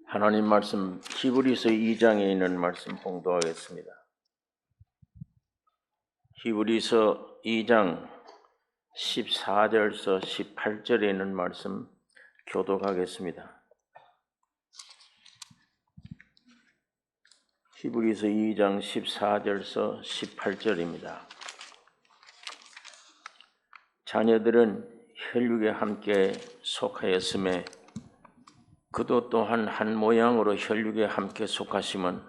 하나님 말씀 히브리서 2장에 있는 말씀 봉독하겠습니다. 히브리서 2장 14절에서 18절에 있는 말씀 교독하겠습니다. 히브리서 2장 14절에서 18절입니다. 자녀들은 혈육에 함께 속하였음에 그도 또한 한 모양으로 혈육에 함께 속하심은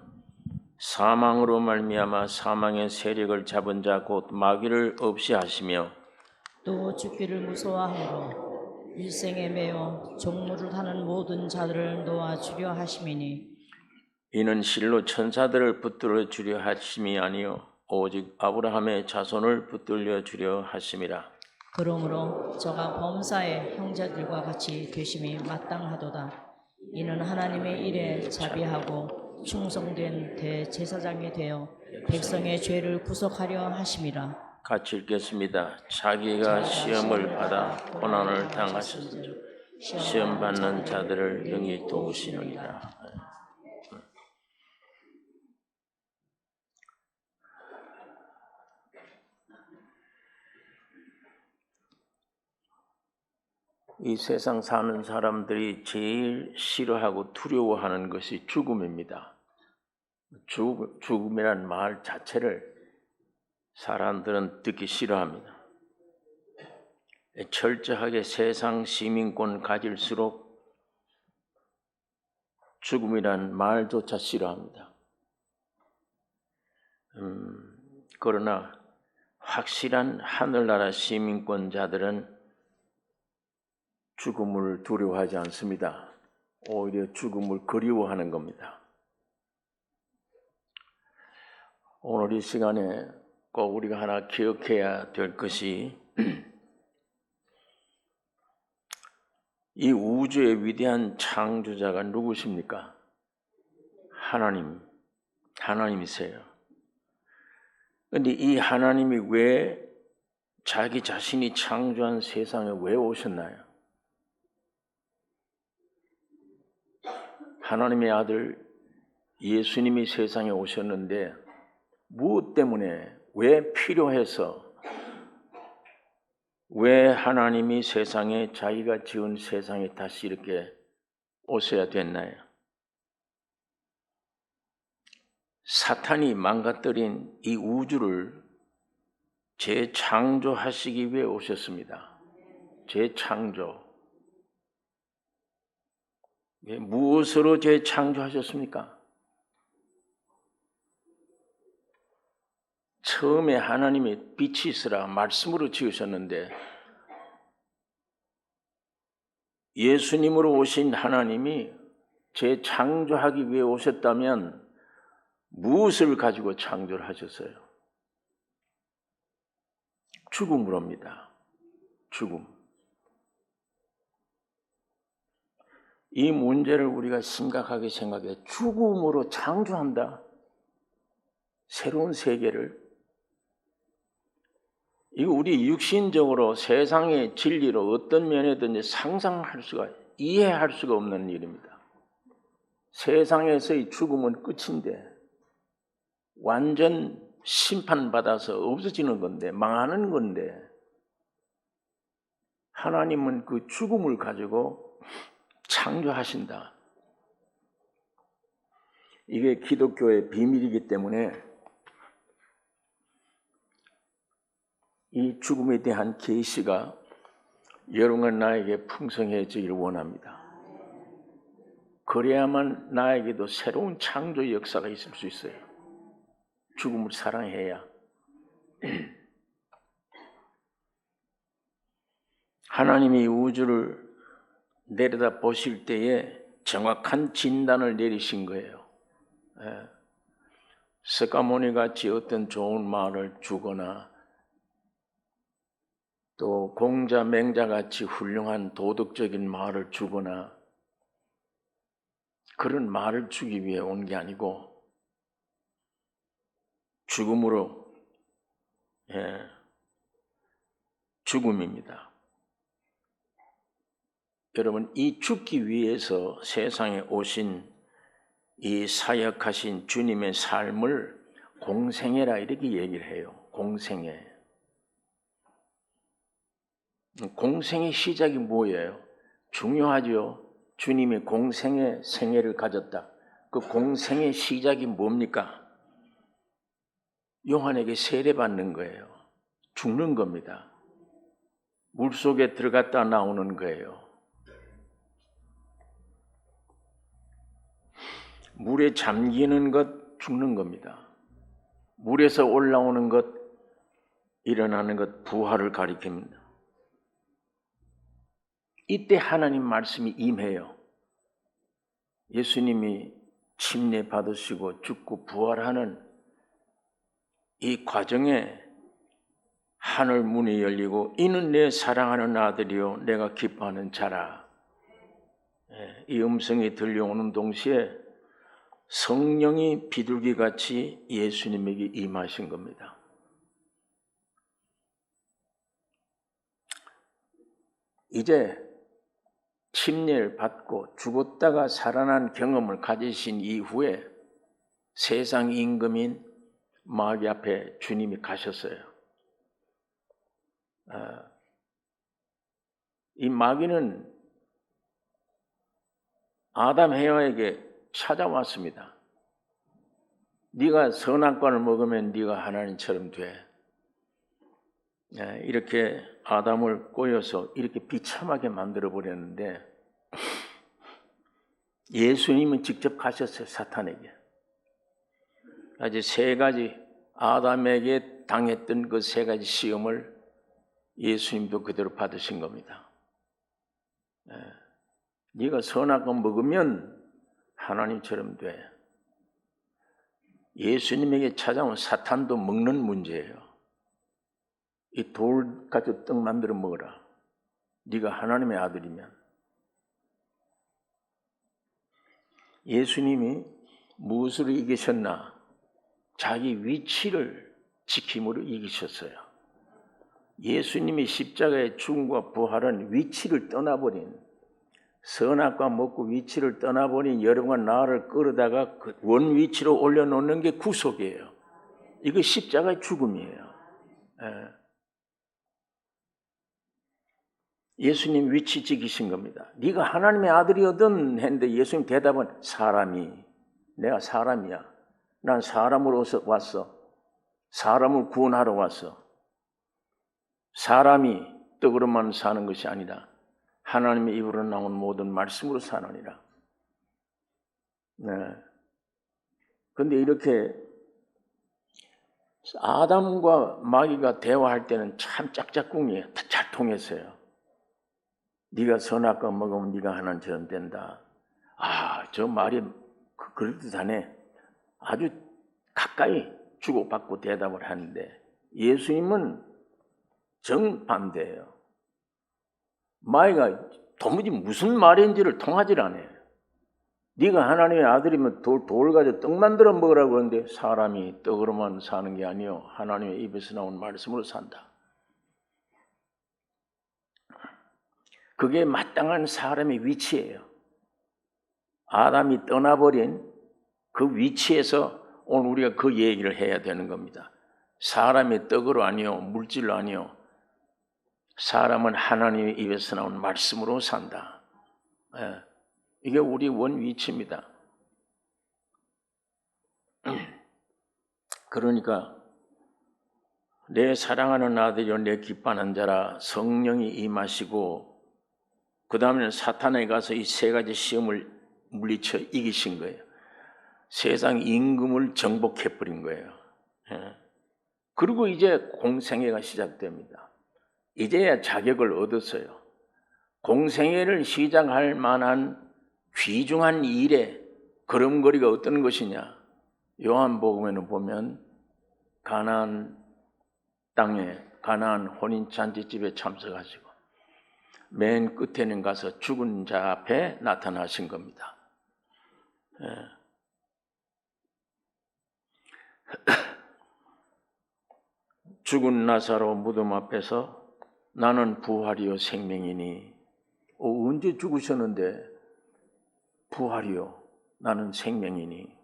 사망으로 말미암아 사망의 세력을 잡은 자 곧 마귀를 없이 하시며 또 죽기를 무서워하므로 일생에 매여 종무를 하는 모든 자들을 놓아주려 하심이니 이는 실로 천사들을 붙들어 주려 하심이 아니요 오직 아브라함의 자손을 붙들려 주려 하심이라. 그러므로 저가 범사의 형제들과 같이 되심이 마땅하도다. 이는 하나님의 일에 자비하고 충성된 대제사장이 되어 백성의 죄를 구속하려 하심이라. 같이 읽겠습니다. 자기가 시험을 받아 고난을 당하셨으니 시험 받는 자들을 능히 도우시느니라. 이 세상 사는 사람들이 제일 싫어하고 두려워하는 것이 죽음입니다. 죽음이란 말 자체를 사람들은 듣기 싫어합니다. 철저하게 세상 시민권 가질수록 죽음이란 말조차 싫어합니다. 그러나 확실한 하늘나라 시민권자들은 죽음을 두려워하지 않습니다. 오히려 죽음을 그리워하는 겁니다. 오늘 이 시간에 꼭 우리가 하나 기억해야 될 것이 이 우주의 위대한 창조자가 누구십니까? 하나님이세요. 그런데 이 하나님이 왜 자기 자신이 창조한 세상에 왜 오셨나요? 하나님의 아들 예수님이 세상에 오셨는데 무엇 때문에 왜 필요해서 왜 하나님이 세상에 자기가 지은 세상에 다시 이렇게 오셔야 됐나요? 사탄이 망가뜨린 이 우주를 재창조하시기 위해 오셨습니다. 재창조. 무엇으로 재창조하셨습니까? 처음에 하나님이 빛이 있으라 말씀으로 지으셨는데 예수님으로 오신 하나님이 재창조하기 위해 오셨다면 무엇을 가지고 창조를 하셨어요? 죽음으로입니다. 죽음. 이 문제를 우리가 심각하게 생각해 죽음으로 창조한다. 새로운 세계를. 이거 우리 육신적으로 세상의 진리로 어떤 면에든지 상상할 수가, 이해할 수가 없는 일입니다. 세상에서의 죽음은 끝인데 완전 심판받아서 없어지는 건데, 망하는 건데 하나님은 그 죽음을 가지고 창조하신다. 이게 기독교의 비밀이기 때문에 이 죽음에 대한 계시가 여러분과 나에게 풍성해지기를 원합니다. 그래야만 나에게도 새로운 창조 역사가 있을 수 있어요. 죽음을 사랑해야. 하나님이 우주를 내려다 보실 때에 정확한 진단을 내리신 거예요. 스가모니 같이 어떤 좋은 말을 주거나 또 공자 맹자같이 훌륭한 도덕적인 말을 주거나 그런 말을 주기 위해 온 게 아니고 죽음으로, 죽음입니다. 여러분, 이 죽기 위해서 세상에 오신 이 사역하신 주님의 삶을 공생애라 이렇게 얘기를 해요. 공생애. 공생의 시작이 뭐예요? 중요하죠. 주님이 공생의 생애를 가졌다. 그 공생의 시작이 뭡니까? 요한에게 세례받는 거예요. 죽는 겁니다. 물속에 들어갔다 나오는 거예요. 물에 잠기는 것 죽는 겁니다. 물에서 올라오는 것 일어나는 것 부활을 가리킵니다. 이때 하나님 말씀이 임해요. 예수님이 침례 받으시고 죽고 부활하는 이 과정에 하늘 문이 열리고 이는 내 사랑하는 아들이요 내가 기뻐하는 자라. 이 음성이 들려오는 동시에 성령이 비둘기같이 예수님에게 임하신 겁니다. 이제 침례를 받고 죽었다가 살아난 경험을 가지신 이후에 세상 임금인 마귀 앞에 주님이 가셨어요. 이 마귀는 아담 해와에게 찾아왔습니다. 네가 선악과를 먹으면 네가 하나님처럼 돼. 이렇게 아담을 꼬여서 이렇게 비참하게 만들어 버렸는데 예수님은 직접 가셨어요. 사탄에게. 아주 세 가지 아담에게 당했던 그 세 가지 시험을 예수님도 그대로 받으신 겁니다. 네가 선악과 먹으면 하나님처럼 돼. 예수님에게 찾아온 사탄도 먹는 문제예요. 이 돌 가지고 떡 만들어 먹어라. 네가 하나님의 아들이면. 예수님이 무엇으로 이기셨나? 자기 위치를 지킴으로 이기셨어요. 예수님이 십자가의 죽음과 부활은 위치를 떠나버린, 선악과 먹고 위치를 떠나버린 여러분과 나를 끌어다가 그 원 위치로 올려놓는 게 구속이에요. 이거 십자가의 죽음이에요. 예수님 위치 지키신 겁니다. 네가 하나님의 아들이거든 했는데 예수님 대답은 사람이, 내가 사람이야. 난 사람으로 왔어. 사람을 구원하러 왔어. 사람이 떡으로만 사는 것이 아니라 하나님의 입으로 나온 모든 말씀으로 사느니라. 그런데 이렇게 아담과 마귀가 대화할 때는 참 짝짝꿍이에요. 잘 통했어요. 네가 선악과 먹으면 네가 하나님처럼 된다. 저 말이 그럴듯하네. 아주 가까이 주고받고 대답을 하는데 예수님은 정반대예요. 마귀가 도무지 무슨 말인지를 통하질 않아요. 네가 하나님의 아들이면 돌 가지고 떡 만들어 먹으라고 하는데 사람이 떡으로만 사는 게 아니요 하나님의 입에서 나온 말씀으로 산다. 그게 마땅한 사람의 위치예요. 아담이 떠나버린 그 위치에서 오늘 우리가 그 얘기를 해야 되는 겁니다. 사람의 떡으로 아니요 물질로 아니요 사람은 하나님의 입에서 나온 말씀으로 산다. 이게 우리 원 위치입니다. 그러니까 내 사랑하는 아들이요 내 기뻐하는 자라 성령이 임하시고 그 다음에는 사탄에 가서 이 세 가지 시험을 물리쳐 이기신 거예요. 세상 임금을 정복해버린 거예요. 그리고 이제 공생애가 시작됩니다. 이제야 자격을 얻었어요. 공생애를 시작할 만한 귀중한 일에 걸음걸이가 어떤 것이냐? 요한복음에는 보면 가나안 땅에 가나안 혼인잔치집에 참석하시고 맨 끝에는 가서 죽은 자 앞에 나타나신 겁니다. 죽은 나사로 무덤 앞에서 나는 부활이요 생명이니 언제 죽으셨는데 부활이요. 나는 생명이니.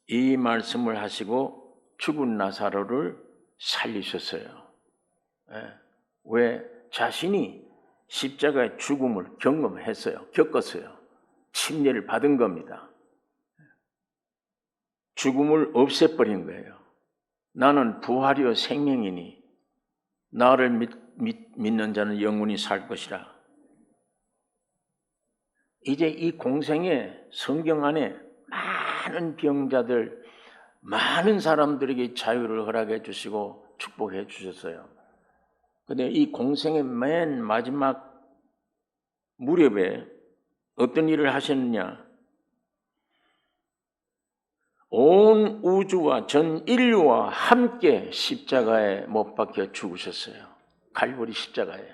이 말씀을 하시고 죽은 나사로를 살리셨어요. 왜? 자신이 십자가의 죽음을 경험했어요. 겪었어요. 침례를 받은 겁니다. 죽음을 없애버린 거예요. 나는 부활이요 생명이니 나를 믿는 자는 영원히 살 것이라. 이제 이 공생에 성경 안에 많은 병자들, 많은 사람들에게 자유를 허락해 주시고 축복해 주셨어요. 근데 이 공생의 맨 마지막 무렵에 어떤 일을 하셨느냐? 온 우주와 전 인류와 함께 십자가에 못 박혀 죽으셨어요. 갈보리 십자가에.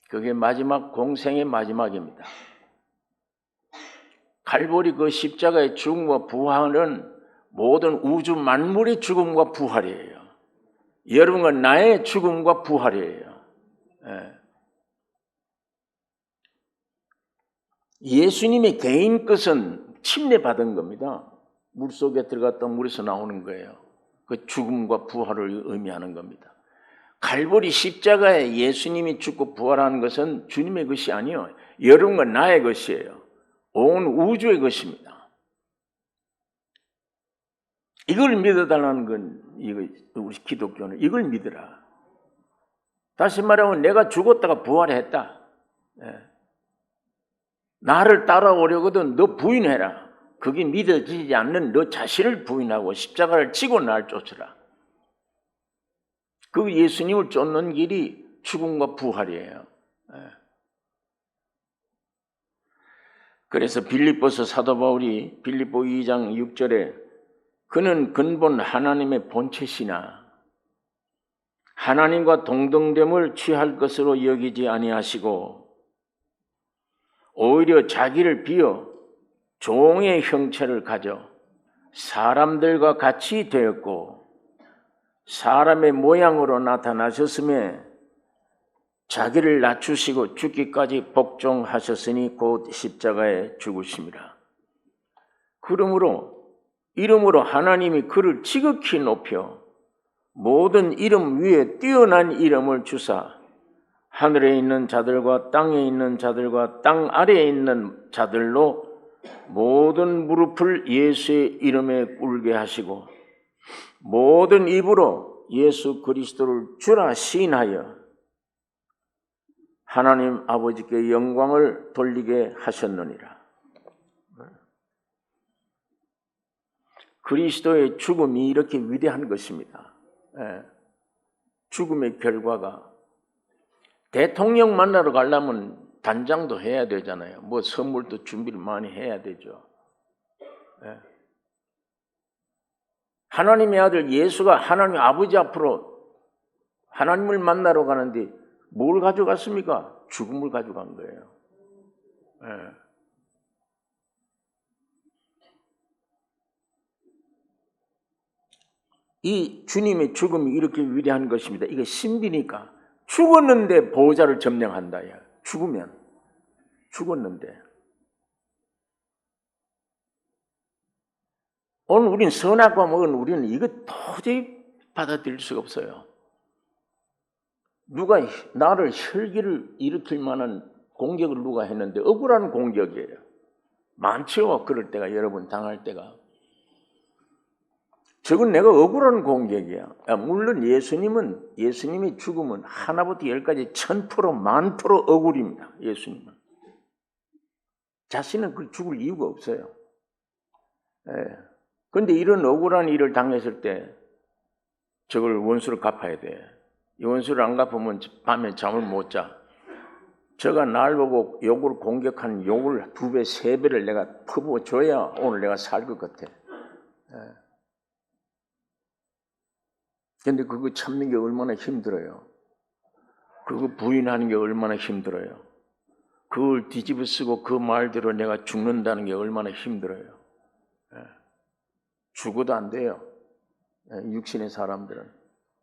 그게 마지막 공생의 마지막입니다. 갈보리 그 십자가의 죽음과 부활은 모든 우주 만물의 죽음과 부활이에요. 여러분과 나의 죽음과 부활이에요. 예수님의 개인 것은 침례받은 겁니다. 물속에 들어갔다 물에서 나오는 거예요. 그 죽음과 부활을 의미하는 겁니다. 갈보리 십자가에 예수님이 죽고 부활하는 것은 주님의 것이 아니요, 여러분과 나의 것이에요. 온 우주의 것입니다. 이걸 믿어달라는 건 우리 기독교는 이걸 믿으라. 다시 말하면 내가 죽었다가 부활했다. 나를 따라오려거든 너 부인해라. 그게 믿어지지 않는 너 자신을 부인하고 십자가를 지고 날 쫓으라. 그 예수님을 쫓는 길이 죽음과 부활이에요. 그래서 빌립보서 사도 바울이 빌립보 2장 6절에 그는 근본 하나님의 본체시나 하나님과 동등됨을 취할 것으로 여기지 아니하시고 오히려 자기를 비어 종의 형체를 가져 사람들과 같이 되었고 사람의 모양으로 나타나셨음에 자기를 낮추시고 죽기까지 복종하셨으니 곧 십자가에 죽으심이라. 그러므로 이름으로 하나님이 그를 지극히 높여 모든 이름 위에 뛰어난 이름을 주사 하늘에 있는 자들과 땅에 있는 자들과 땅 아래에 있는 자들로 모든 무릎을 예수의 이름에 꿇게 하시고 모든 입으로 예수 그리스도를 주라 시인하여 하나님 아버지께 영광을 돌리게 하셨느니라. 그리스도의 죽음이 이렇게 위대한 것입니다. 죽음의 결과가 대통령 만나러 가려면 단장도 해야 되잖아요. 뭐 선물도 준비를 많이 해야 되죠. 하나님의 아들 예수가 하나님 아버지 앞으로 하나님을 만나러 가는데 뭘 가져갔습니까? 죽음을 가져간 거예요. 이 주님의 죽음이 이렇게 위대한 것입니다. 이게 신비니까. 죽었는데 보호자를 점령한다. 죽으면 죽었는데. 오늘 우리는 선악과 먹은 우리는 이거 도저히 받아들일 수가 없어요. 누가 나를 혈기를 일으킬 만한 공격을 누가 했는데 억울한 공격이에요. 많죠. 그럴 때가 여러분 당할 때가. 저건 내가 억울한 공격이야. 물론 예수님이 죽으면 하나부터 열까지 1000%, 10,000% 억울입니다. 예수님은. 자신은 그 죽을 이유가 없어요. 그런데 이런 억울한 일을 당했을 때 저걸 원수를 갚아야 돼. 이 원수를 안 갚으면 밤에 잠을 못 자. 저가 날 보고 욕을 공격한 욕을 2배, 3배를 내가 퍼부어줘야 오늘 내가 살 것 같아. 근데 그거 참는 게 얼마나 힘들어요. 그거 부인하는 게 얼마나 힘들어요. 그걸 뒤집어 쓰고 그 말대로 내가 죽는다는 게 얼마나 힘들어요. 죽어도 안 돼요. 육신의 사람들은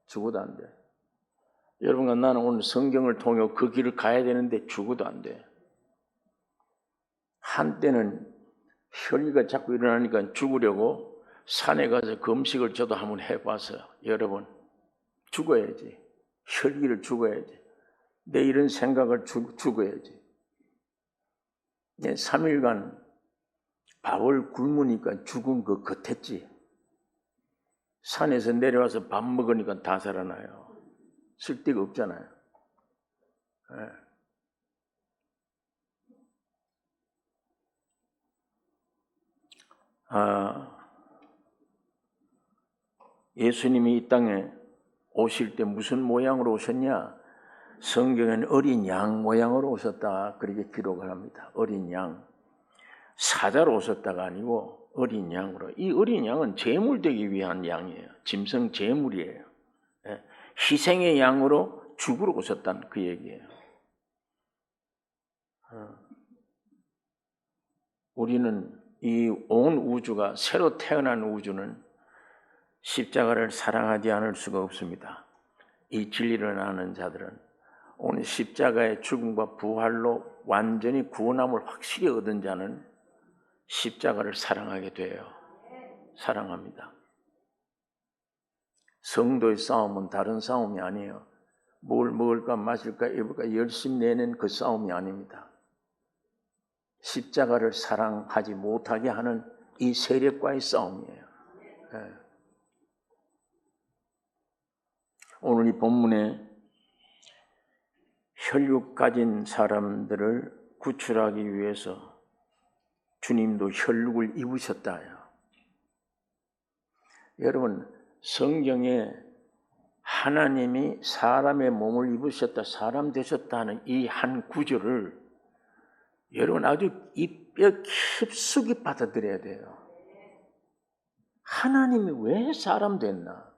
죽어도 안 돼. 여러분과 나는 오늘 성경을 통해 그 길을 가야 되는데 죽어도 안 돼. 한때는 혈기가 자꾸 일어나니까 죽으려고 산에 가서 금식을 저도 한번 해봤어요. 여러분, 죽어야지. 혈기를 죽어야지. 내 이런 생각을 죽어야지. 3일간 밥을 굶으니까 죽은 거 같았지. 산에서 내려와서 밥 먹으니까 다 살아나요. 쓸데가 없잖아요. 예수님이 이 땅에 오실 때 무슨 모양으로 오셨냐? 성경에는 어린 양 모양으로 오셨다 그렇게 기록을 합니다. 어린 양. 사자로 오셨다가 아니고 어린 양으로. 이 어린 양은 제물되기 위한 양이에요. 짐승 제물이에요. 희생의 양으로 죽으러 오셨다는 그 얘기예요. 우리는 이 온 우주가 새로 태어난 우주는 십자가를 사랑하지 않을 수가 없습니다. 이 진리를 아는 자들은 오늘 십자가의 죽음과 부활로 완전히 구원함을 확실히 얻은 자는 십자가를 사랑하게 돼요. 사랑합니다. 성도의 싸움은 다른 싸움이 아니에요. 뭘 먹을까 마실까 입을까 열심히 내는 그 싸움이 아닙니다. 십자가를 사랑하지 못하게 하는 이 세력과의 싸움이에요. 오늘 이 본문에 혈육 가진 사람들을 구출하기 위해서 주님도 혈육을 입으셨다요. 여러분, 성경에 하나님이 사람의 몸을 입으셨다, 사람 되셨다는 이 한 구절을 여러분 아주 이 뼈 깊숙이 받아들여야 돼요. 하나님이 왜 사람 됐나?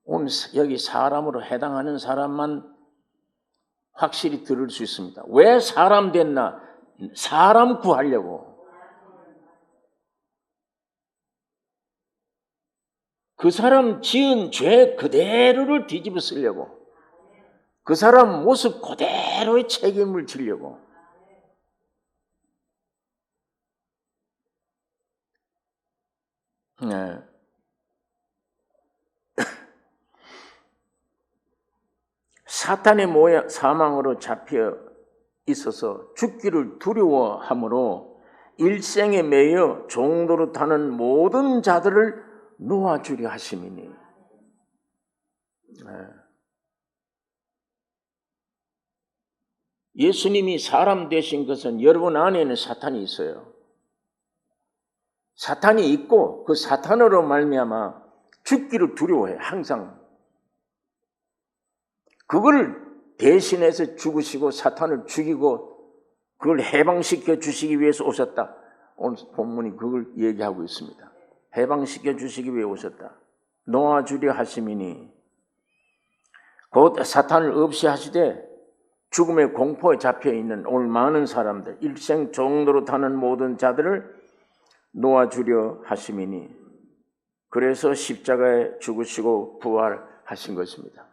오늘 여기 사람으로 해당하는 사람만 확실히 들을 수 있습니다. 왜 사람 됐나? 사람 구하려고. 그 사람 지은 죄 그대로를 뒤집어 쓰려고. 그 사람 모습 그대로의 책임을 지려고. 네. 사탄의 사망으로 잡혀 있어서 죽기를 두려워하므로 일생에 매여 종도로 타는 모든 자들을 놓아주려 하심이니. 예수님이 사람 되신 것은 여러분 안에는 사탄이 있어요. 사탄이 있고 그 사탄으로 말미암아 죽기를 두려워해. 항상 그걸 대신해서 죽으시고 사탄을 죽이고 그걸 해방시켜 주시기 위해서 오셨다. 오늘 본문이 그걸 얘기하고 있습니다. 해방시켜 주시기 위해 오셨다. 놓아주려 하심이니 곧 사탄을 없이 하시되 죽음의 공포에 잡혀있는 오늘 많은 사람들, 일생 종도로 타는 모든 자들을 놓아주려 하심이니 그래서 십자가에 죽으시고 부활하신 것입니다.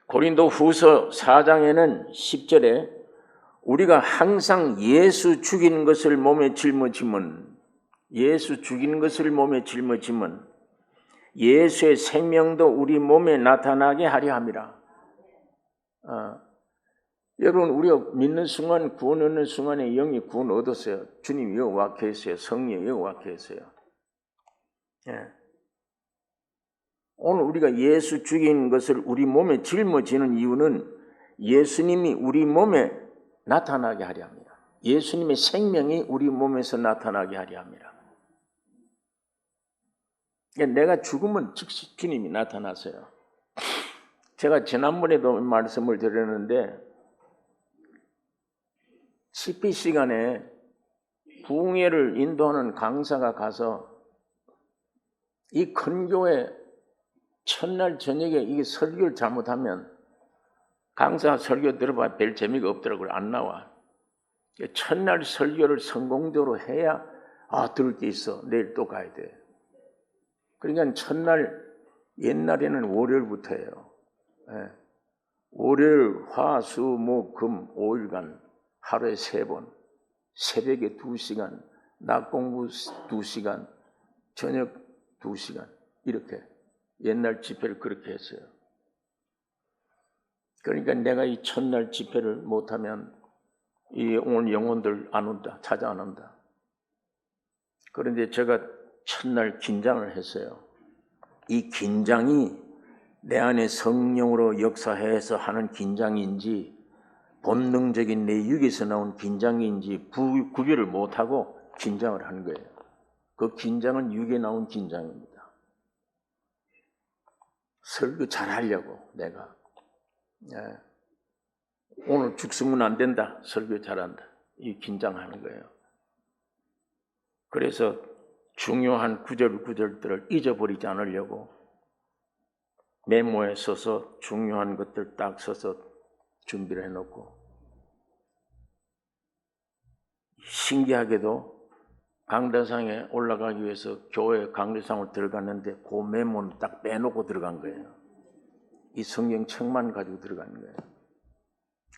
고린도 후서 4장에는 10절에 우리가 항상 예수 죽이는 것을 몸에 짊어지면 예수 죽이는 것을 몸에 짊어지면 예수의 생명도 우리 몸에 나타나게 하려 함이라. 여러분 우리가 믿는 순간 구원 얻는 순간에 영이 구원 얻었어요. 주님이 여호와 계세요. 성령이 여호와 계세요. 오늘 우리가 예수 죽인 것을 우리 몸에 짊어지는 이유는 예수님이 우리 몸에 나타나게 하려 합니다. 예수님의 생명이 우리 몸에서 나타나게 하려 합니다. 내가 죽으면 즉시 주님이 나타나세요. 제가 지난번에도 말씀을 드렸는데 집회 시간에 부흥회를 인도하는 강사가 가서 이 큰 교회 첫날 저녁에 이게 설교를 잘못하면 강사 설교 들어봐 별 재미가 없더라고요. 안 나와. 첫날 설교를 성공적으로 해야 들을 게 있어. 내일 또 가야 돼. 그러니까 첫날, 옛날에는 월요일부터예요. 예. 월요일, 화, 수, 목, 금 5일간 하루에 3번, 새벽에 2시간, 낮 공부 2시간, 저녁 2시간 이렇게 옛날 집회를 그렇게 했어요. 그러니까 내가 이 첫날 집회를 못하면 이 오늘 영혼들 안 온다, 찾아 안 온다. 그런데 제가 첫날 긴장을 했어요. 이 긴장이 내 안에 성령으로 역사해서 하는 긴장인지 본능적인 내 육에서 나온 긴장인지 구별을 못하고 긴장을 하는 거예요. 그 긴장은 육에 나온 긴장입니다. 설교 잘하려고 내가 오늘 죽으면 안 된다, 설교 잘한다, 이 긴장하는 거예요. 그래서 중요한 구절들을 잊어버리지 않으려고 메모에 써서 중요한 것들 딱 써서 준비를 해놓고, 신기하게도 강대상에 올라가기 위해서 교회 강대상을 들어갔는데 그 메모는 딱 빼놓고 들어간 거예요. 이 성경책만 가지고 들어가는 거예요.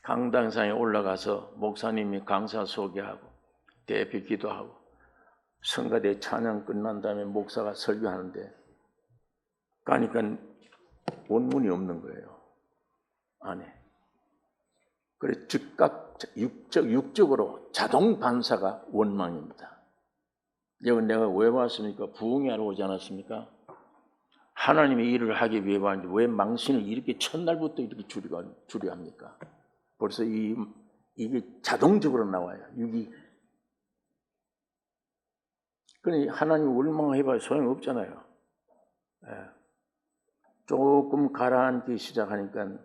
강당상에 올라가서 목사님이 강사 소개하고 대표 기도하고 성가대 찬양 끝난 다음에 목사가 설교하는데 가니까 원문이 없는 거예요, 안에. 그래서 즉각 육적으로 자동 반사가 원망입니다. 여기 내가 왜 왔습니까? 부흥회 하러 오지 않았습니까? 하나님의 일을 하기 위해 왔는데 왜 망신을 이렇게 첫날부터 이렇게 줄여 합니까? 벌써 이게 자동적으로 나와요, 육이. 그러니 하나님 원망해봐야 소용없잖아요. 조금 가라앉기 시작하니까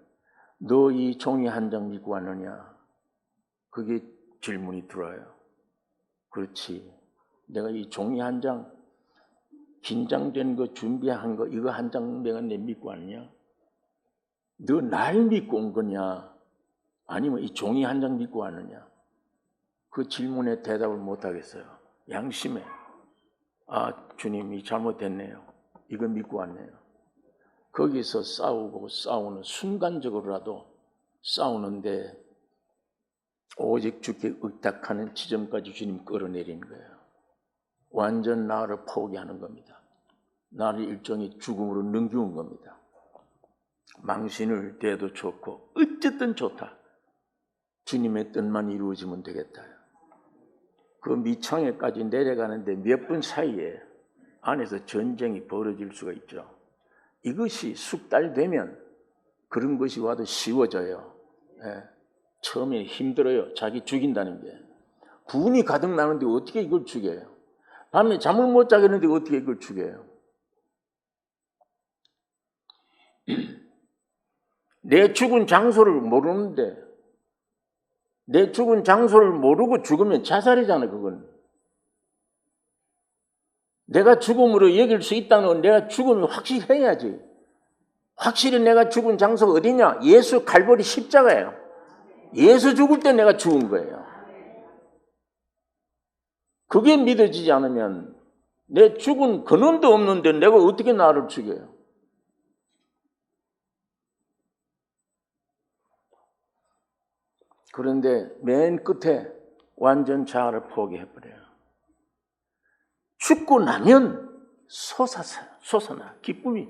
너 이 종이 한 장 믿고 왔느냐? 그게 질문이 들어요. 그렇지. 내가 이 종이 한 장, 긴장된 거, 준비한 거, 이거 한 장 내가 믿고 왔느냐? 너 날 믿고 온 거냐? 아니면 이 종이 한 장 믿고 왔느냐? 그 질문에 대답을 못 하겠어요. 양심에. 아, 주님이 잘못됐네요. 이거 믿고 왔네요. 거기서 싸우는 순간적으로라도 싸우는데 오직 주께 의탁하는 지점까지 주님 끌어내리는 거예요. 완전 나를 포기하는 겁니다. 나를 일종의 죽음으로 넘기는 겁니다. 망신을 대도 좋고 어쨌든 좋다. 주님의 뜻만 이루어지면 되겠다. 그 미창에까지 내려가는데 몇 분 사이에 안에서 전쟁이 벌어질 수가 있죠. 이것이 숙달되면 그런 것이 와도 쉬워져요. 처음에 힘들어요. 자기 죽인다는 게. 분이 가득 나는데 어떻게 이걸 죽여요? 밤에 잠을 못 자겠는데 어떻게 이걸 죽여요? 내 죽은 장소를 모르는데, 내 죽은 장소를 모르고 죽으면 자살이잖아, 그건. 내가 죽음으로 여길 수 있다는 건 내가 죽음이 확실해야지. 확실히 내가 죽은 장소가 어디냐? 예수 갈보리 십자가예요. 예수 죽을 때 내가 죽은 거예요. 그게 믿어지지 않으면 내 죽은 근원도 없는데 내가 어떻게 나를 죽여요? 그런데 맨 끝에 완전 자아를 포기해버려요. 죽고 나면 솟아나 기쁨이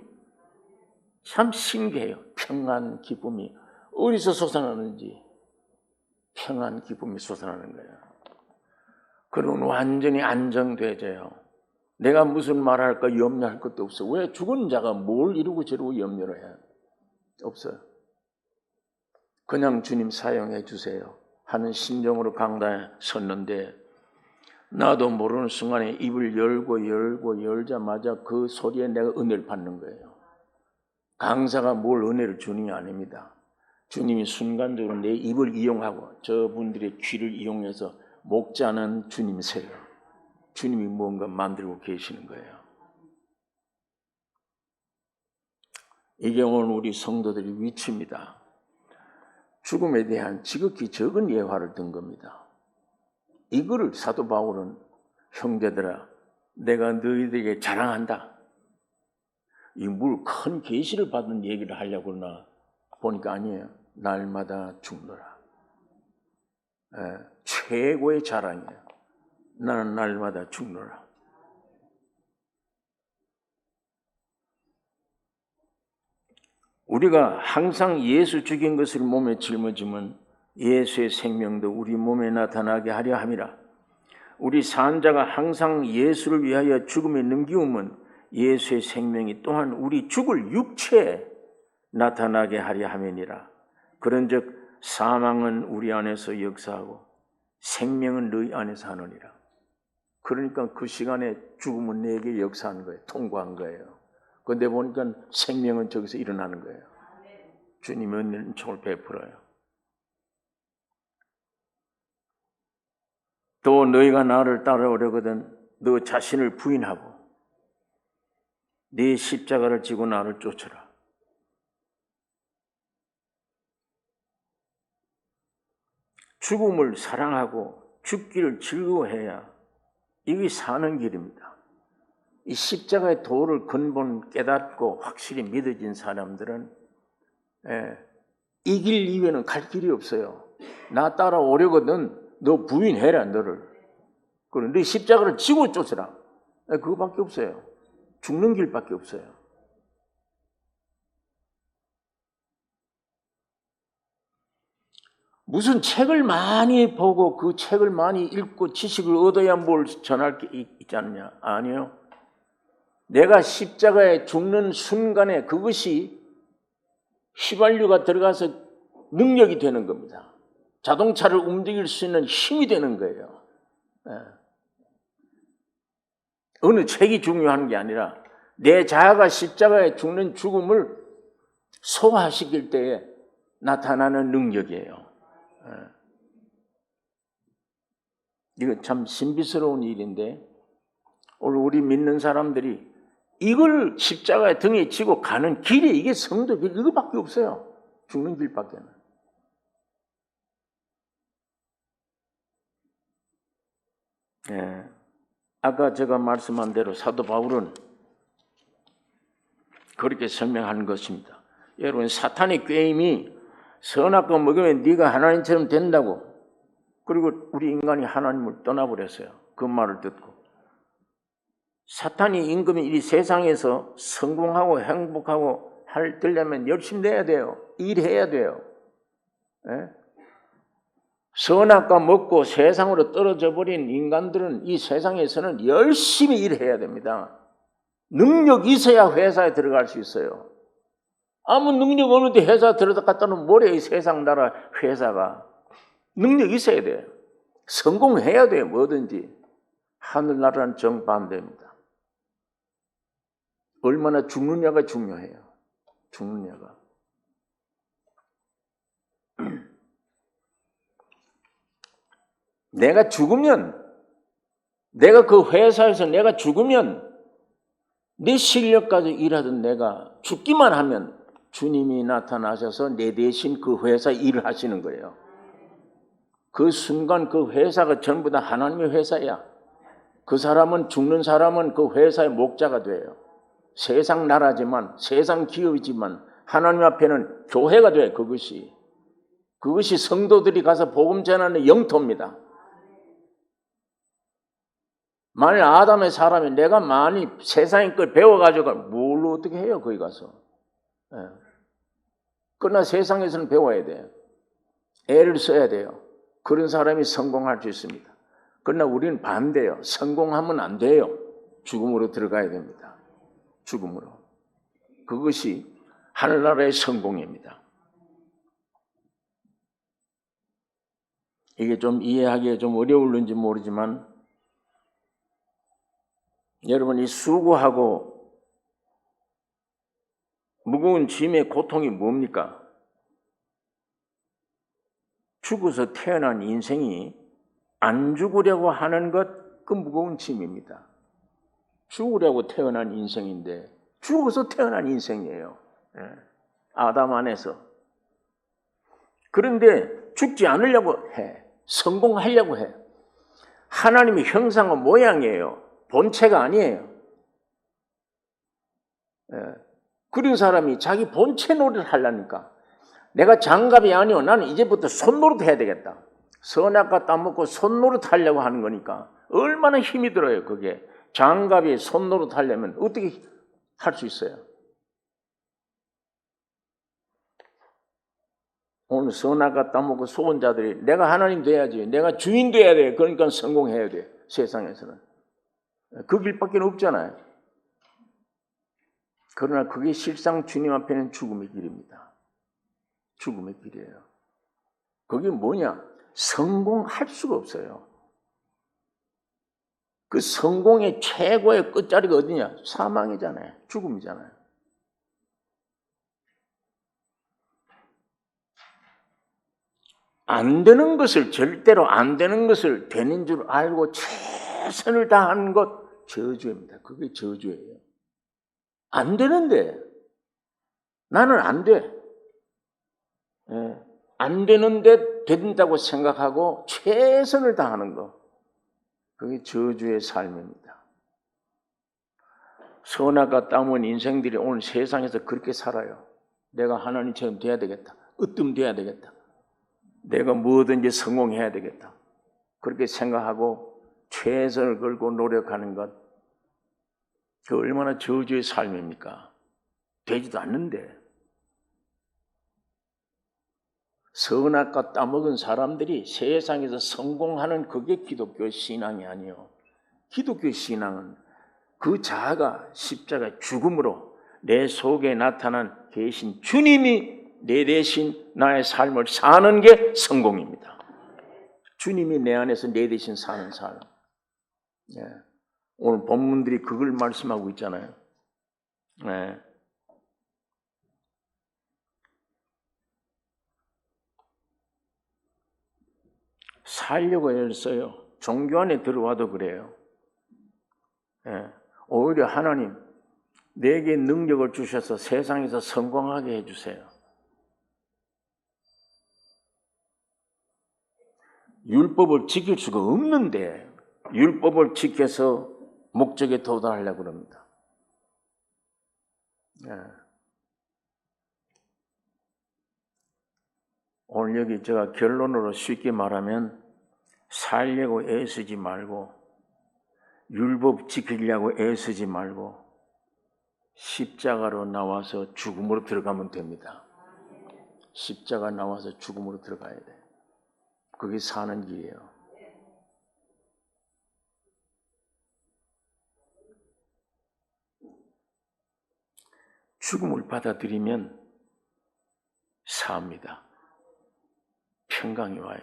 참 신기해요. 평안 기쁨이 어디서 솟아나는지 평안 기쁨이 솟아나는 거예요. 그러면 완전히 안정되져요. 내가 무슨 말할까 염려할 것도 없어. 왜 죽은 자가 뭘 이루고 저루고 염려를 해요? 없어요. 그냥 주님 사용해 주세요 하는 심정으로 강단에 섰는데 나도 모르는 순간에 입을 열자마자 그 소리에 내가 은혜를 받는 거예요. 강사가 뭘 은혜를 주는 게 아닙니다. 주님이 순간적으로 내 입을 이용하고 저분들의 귀를 이용해서 목자는 주님이세요. 주님이 뭔가 만들고 계시는 거예요. 이게 오늘 우리 성도들의 위치입니다. 죽음에 대한 지극히 적은 예화를 든 겁니다. 이거를 사도 바울은 형제들아 내가 너희들에게 자랑한다. 이 물 큰 계시를 받은 얘기를 하려고 그러나 보니까 아니에요. 날마다 죽노라. 최고의 자랑이에요. 나는 날마다 죽노라. 우리가 항상 예수 죽인 것을 몸에 짊어지면 예수의 생명도 우리 몸에 나타나게 하려 함이라. 우리 산자가 항상 예수를 위하여 죽음에 넘기우면 예수의 생명이 또한 우리 죽을 육체에 나타나게 하려 함이니라. 그런즉 사망은 우리 안에서 역사하고 생명은 너희 안에서 하느니라. 그러니까 그 시간에 죽음은 내게 역사한 거예요. 통과한 거예요. 그런데 보니까 생명은 저기서 일어나는 거예요. 주님의 은총을 베풀어요. 또 너희가 나를 따라오려거든 너 자신을 부인하고 네 십자가를 지고 나를 쫓으라. 죽음을 사랑하고 죽기를 즐거워해야 이게 사는 길입니다. 이 십자가의 도를 근본 깨닫고 확실히 믿어진 사람들은 이 길 이외에는 갈 길이 없어요. 나 따라오려거든 너 부인해라 너를. 그래 네 십자가를 지고 쫓으라. 그거밖에 없어요. 죽는 길밖에 없어요. 무슨 책을 많이 보고 그 책을 많이 읽고 지식을 얻어야 뭘 전할 게 있지 않느냐? 아니요. 내가 십자가에 죽는 순간에 그것이 휘발유가 들어가서 능력이 되는 겁니다. 자동차를 움직일 수 있는 힘이 되는 거예요. 어느 책이 중요한 게 아니라 내 자아가 십자가에 죽는 죽음을 소화시킬 때에 나타나는 능력이에요. 이거 참 신비스러운 일인데 오늘 우리 믿는 사람들이 이걸 십자가에 등에 지고 가는 길이 이게 성도 길 이거밖에 없어요. 죽는 길밖에는. 아까 제가 말씀한 대로 사도 바울은 그렇게 설명하는 것입니다. 여러분 사탄의 꾀임이 선악과 먹으면 네가 하나님처럼 된다고. 그리고 우리 인간이 하나님을 떠나버렸어요. 그 말을 듣고. 사탄이 임금이 이 세상에서 성공하고 행복하고 되려면 열심히 해야 돼요. 일해야 돼요. 선악과 먹고 세상으로 떨어져 버린 인간들은 이 세상에서는 열심히 일해야 됩니다. 능력이 있어야 회사에 들어갈 수 있어요. 아무 능력 없는데 회사 들어갔다는 뭐래 이 세상 나라 회사가. 능력이 있어야 돼요. 성공해야 돼요. 뭐든지. 하늘나라는 정반대입니다. 얼마나 죽느냐가 중요해요. 죽느냐가. 내가 죽으면 내가 그 회사에서 내가 죽으면 내 실력 가지고 일하던 내가 죽기만 하면 주님이 나타나셔서 내 대신 그 회사 일을 하시는 거예요. 그 순간 그 회사가 전부 다 하나님의 회사야. 그 사람은 죽는 사람은 그 회사의 목자가 돼요. 세상 나라지만 세상 기업이지만 하나님 앞에는 교회가 돼. 그것이 성도들이 가서 복음 전하는 영토입니다. 만일 아담의 사람이 내가 많이 세상의 걸 배워가지고 뭘로 어떻게 해요? 거기 가서. 그러나 세상에서는 배워야 돼요. 애를 써야 돼요. 그런 사람이 성공할 수 있습니다. 그러나 우리는 반대예요. 성공하면 안 돼요. 죽음으로 들어가야 됩니다. 죽음으로. 그것이 하늘나라의 성공입니다. 이게 좀 이해하기가 좀 어려울는지 모르지만 여러분 이 수고하고 무거운 짐의 고통이 뭡니까? 죽어서 태어난 인생이 안 죽으려고 하는 것 그 무거운 짐입니다. 죽으려고 태어난 인생인데 죽어서 태어난 인생이에요. 아담 안에서. 그런데 죽지 않으려고 해. 성공하려고 해. 하나님의 형상과 모양이에요. 본체가 아니에요. 그런 사람이 자기 본체 노릇을 하려니까 내가 장갑이 아니오. 나는 이제부터 손노릇 해야 되겠다. 선악과 따먹고 손노릇 하려고 하는 거니까 얼마나 힘이 들어요. 그게 장갑이 손노릇 하려면 어떻게 할 수 있어요? 오늘 선악과 따먹고 속은 자들이 내가 하나님 돼야지, 내가 주인 돼야 돼. 그러니까 성공해야 돼. 세상에서는 그 길밖에 없잖아요. 그러나 그게 실상 주님 앞에는 죽음의 길입니다. 죽음의 길이에요. 그게 뭐냐? 성공할 수가 없어요. 그 성공의 최고의 끝자리가 어디냐? 사망이잖아요. 죽음이잖아요. 안 되는 것을, 절대로 안 되는 것을 되는 줄 알고 최선을 다하는 것, 저주입니다. 그게 저주예요. 안 되는데 나는 안 돼. 안 되는데 된다고 생각하고 최선을 다하는 것, 그게 저주의 삶입니다. 선악과 따먹은 인생들이 오늘 세상에서 그렇게 살아요. 내가 하나님처럼 돼야 되겠다. 으뜸돼야 되겠다. 내가 뭐든지 성공해야 되겠다. 그렇게 생각하고 최선을 걸고 노력하는 것, 그 얼마나 저주의 삶입니까? 되지도 않는데. 선악과 따먹은 사람들이 세상에서 성공하는 그게 기독교 신앙이 아니요. 기독교 신앙은 그 자아가 십자가 죽음으로 내 속에 나타난 계신 주님이 내 대신 나의 삶을 사는 게 성공입니다. 주님이 내 안에서 내 대신 사는 삶. 오늘 본문들이 그걸 말씀하고 있잖아요. 살려고 애써요. 종교 안에 들어와도 그래요. 오히려 하나님 내게 능력을 주셔서 세상에서 성공하게 해주세요. 율법을 지킬 수가 없는데 율법을 지켜서 목적에 도달하려고 합니다. 오늘 여기 제가 결론으로 쉽게 말하면 살려고 애쓰지 말고 율법 지키려고 애쓰지 말고 십자가로 나와서 죽음으로 들어가면 됩니다. 십자가 나와서 죽음으로 들어가야 돼. 그게 사는 길이에요. 죽음을 받아들이면 삽니다. 평강이 와요.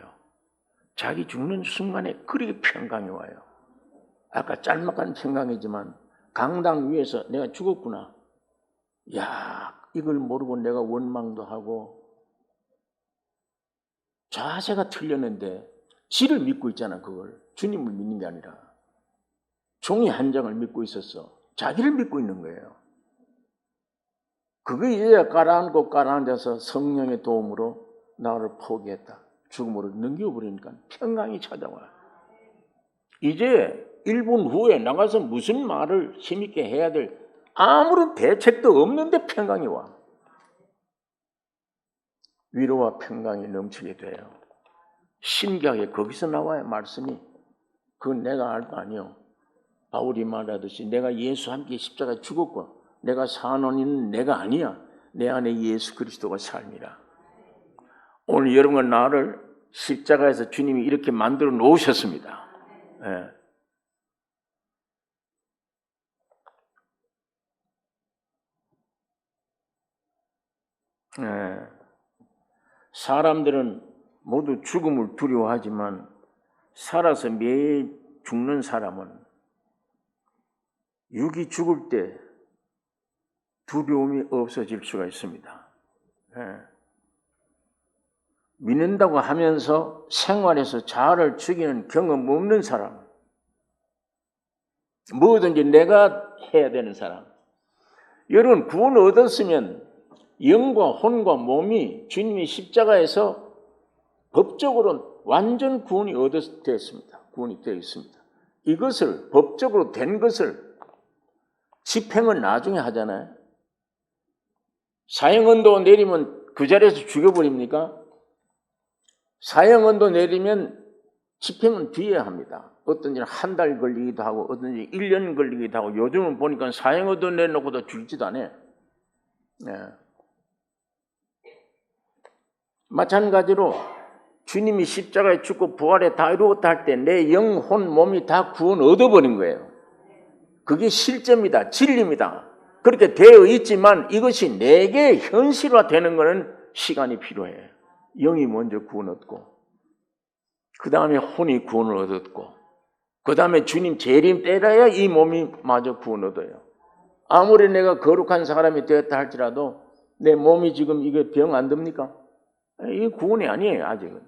자기 죽는 순간에 그렇게 평강이 와요. 아까 짤막한 평강이지만 강당 위에서 내가 죽었구나. 야, 이걸 모르고 내가 원망도 하고 자세가 틀렸는데 지를 믿고 있잖아. 그걸 주님을 믿는 게 아니라 종이 한 장을 믿고 있었어. 자기를 믿고 있는 거예요. 그게 이제 깔아앉아서 성령의 도움으로 나를 포기했다. 죽음으로 넘겨버리니까 평강이 찾아와. 이제 1분 후에 나가서 무슨 말을 힘있게 해야 될 아무런 대책도 없는데 평강이 와. 위로와 평강이 넘치게 돼요. 신기하게 거기서 나와요. 말씀이. 그건 내가 알 거 아니요. 바울이 말하듯이 내가 예수 함께 십자가에 죽었고 내가 사는 이는 내가 아니야. 내 안에 예수 그리스도가 삶이라. 오늘 여러분과 나를 십자가에서 주님이 이렇게 만들어 놓으셨습니다. 사람들은 모두 죽음을 두려워하지만 살아서 매일 죽는 사람은 육이 죽을 때 두려움이 없어질 수가 있습니다. 믿는다고 하면서 생활에서 자아를 죽이는 경험 없는 사람, 뭐든지 내가 해야 되는 사람. 여러분 구원을 얻었으면 영과 혼과 몸이 주님이 십자가에서 법적으로 완전 구원이 얻었습니다. 구원이 되어 있습니다. 이것을 법적으로 된 것을 집행은 나중에 하잖아요. 사형언도 내리면 그 자리에서 죽여버립니까? 사형언도 내리면 집행은 뒤에 합니다. 어떤 일은 한 달 걸리기도 하고 어떤 일은 1년 걸리기도 하고 요즘은 보니까 사형언도 내놓고도 죽지도 않아요. 네. 마찬가지로 주님이 십자가에 죽고 부활에 다 이루었다 할 때 내 영혼 몸이 다 구원 얻어버린 거예요. 그게 실제입니다. 진리입니다. 그렇게 되어 있지만 이것이 내게 현실화되는 것은 시간이 필요해요. 영이 먼저 구원 얻고 그 다음에 혼이 구원을 얻었고 그 다음에 주님 재림 때라야 이 몸이 마저 구원 얻어요. 아무리 내가 거룩한 사람이 되었다 할지라도 내 몸이 지금 이게 병 안 듭니까? 이게 구원이 아니에요. 아직은.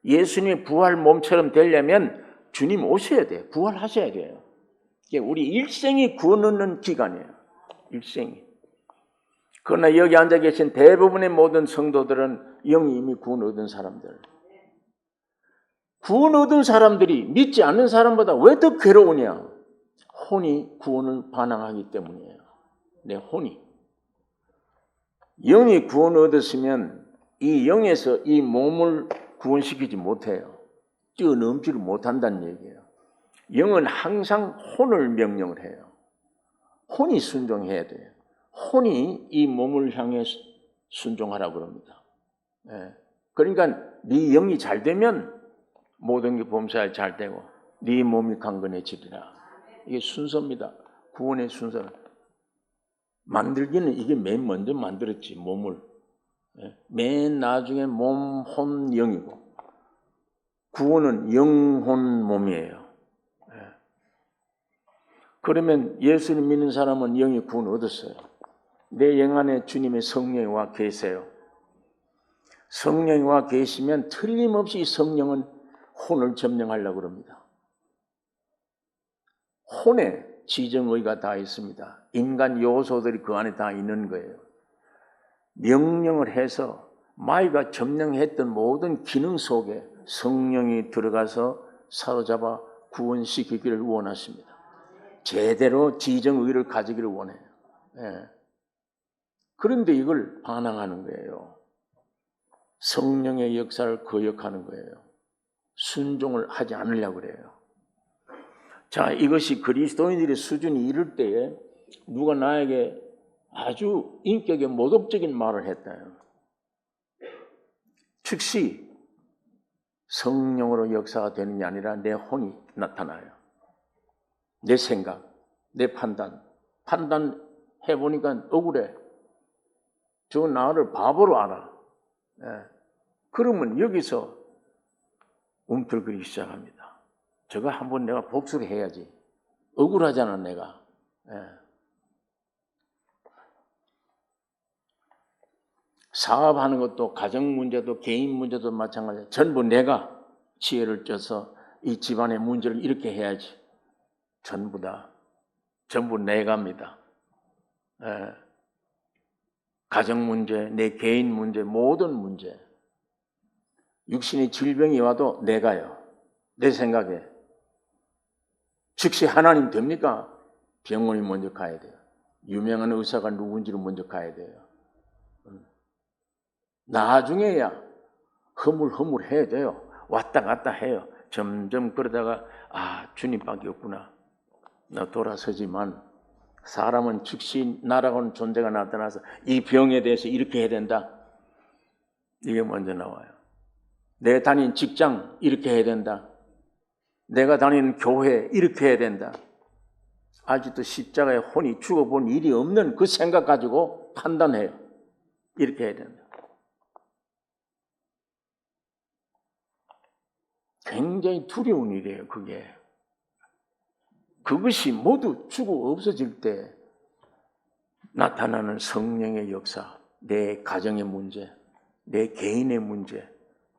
예수님의 부활 몸처럼 되려면 주님 오셔야 돼요. 부활하셔야 돼요. 이게 우리 일생이 구원 얻는 기간이에요. 일생이. 그러나 여기 앉아 계신 대부분의 모든 성도들은 영이 이미 구원 얻은 사람들. 구원 얻은 사람들이 믿지 않는 사람보다 왜 더 괴로우냐? 혼이 구원을 반항하기 때문이에요. 내 혼이. 영이 구원 얻었으면 이 영에서 이 몸을 구원시키지 못해요. 뛰어넘지를 못한다는 얘기예요. 영은 항상 혼을 명령을 해요. 혼이 순종해야 돼요. 혼이 이 몸을 향해 순종하라고 그럽니다. 예. 그러니까 네 영이 잘 되면 모든 게 범사에 잘 되고 네 몸이 강건해지리라. 이게 순서입니다. 구원의 순서. 만들기는 이게 맨 먼저 만들었지, 몸을. 맨 나중에 몸, 혼, 영이고 구원은 영혼, 몸이에요. 그러면 예수님 믿는 사람은 영이 구원 얻었어요. 내 영 안에 주님의 성령이 와 계세요. 성령이 와 계시면 틀림없이 성령은 혼을 점령하려고 합니다. 혼에 지정의가 다 있습니다. 인간 요소들이 그 안에 다 있는 거예요. 명령을 해서 마귀가 점령했던 모든 기능 속에 성령이 들어가서 사로잡아 구원시키기를 원하십니다. 제대로 지정의를 가지기를 원해요. 예. 그런데 이걸 반항하는 거예요. 성령의 역사를 거역하는 거예요. 순종을 하지 않으려고 그래요. 자, 이것이 그리스도인들의 수준이 이럴 때에 누가 나에게 아주 인격의 모독적인 말을 했다요. 즉시 성령으로 역사가 되는 게 아니라 내 혼이 나타나요. 내 생각, 내 판단해보니까 억울해. 저 나를 바보로 알아. 예. 그러면 여기서 움틀거리기 시작합니다. 저거 한번 내가 복수를 해야지. 억울하잖아, 내가. 예. 사업하는 것도 가정 문제도 개인 문제도 마찬가지예요. 전부 내가 지혜를 쪄서 이 집안의 문제를 이렇게 해야지. 전부 내가입니다. 예. 가정 문제, 내 개인 문제, 모든 문제. 육신의 질병이 와도 내가요. 내 생각에. 즉시 하나님 됩니까? 병원이 먼저 가야 돼요. 유명한 의사가 누군지를 먼저 가야 돼요. 나중에야 허물허물해야 돼요. 왔다 갔다 해요. 점점 그러다가 주님밖에 없구나. 나 돌아서지만 사람은 즉시 나라고 하는 존재가 나타나서 이 병에 대해서 이렇게 해야 된다. 이게 먼저 나와요. 내 다닌 직장 이렇게 해야 된다. 내가 다니는 교회 이렇게 해야 된다. 아직도 십자가에 혼이 죽어본 일이 없는 그 생각 가지고 판단해요. 이렇게 해야 된다. 굉장히 두려운 일이에요, 그게. 그것이 모두 죽어 없어질 때 나타나는 성령의 역사, 내 가정의 문제, 내 개인의 문제,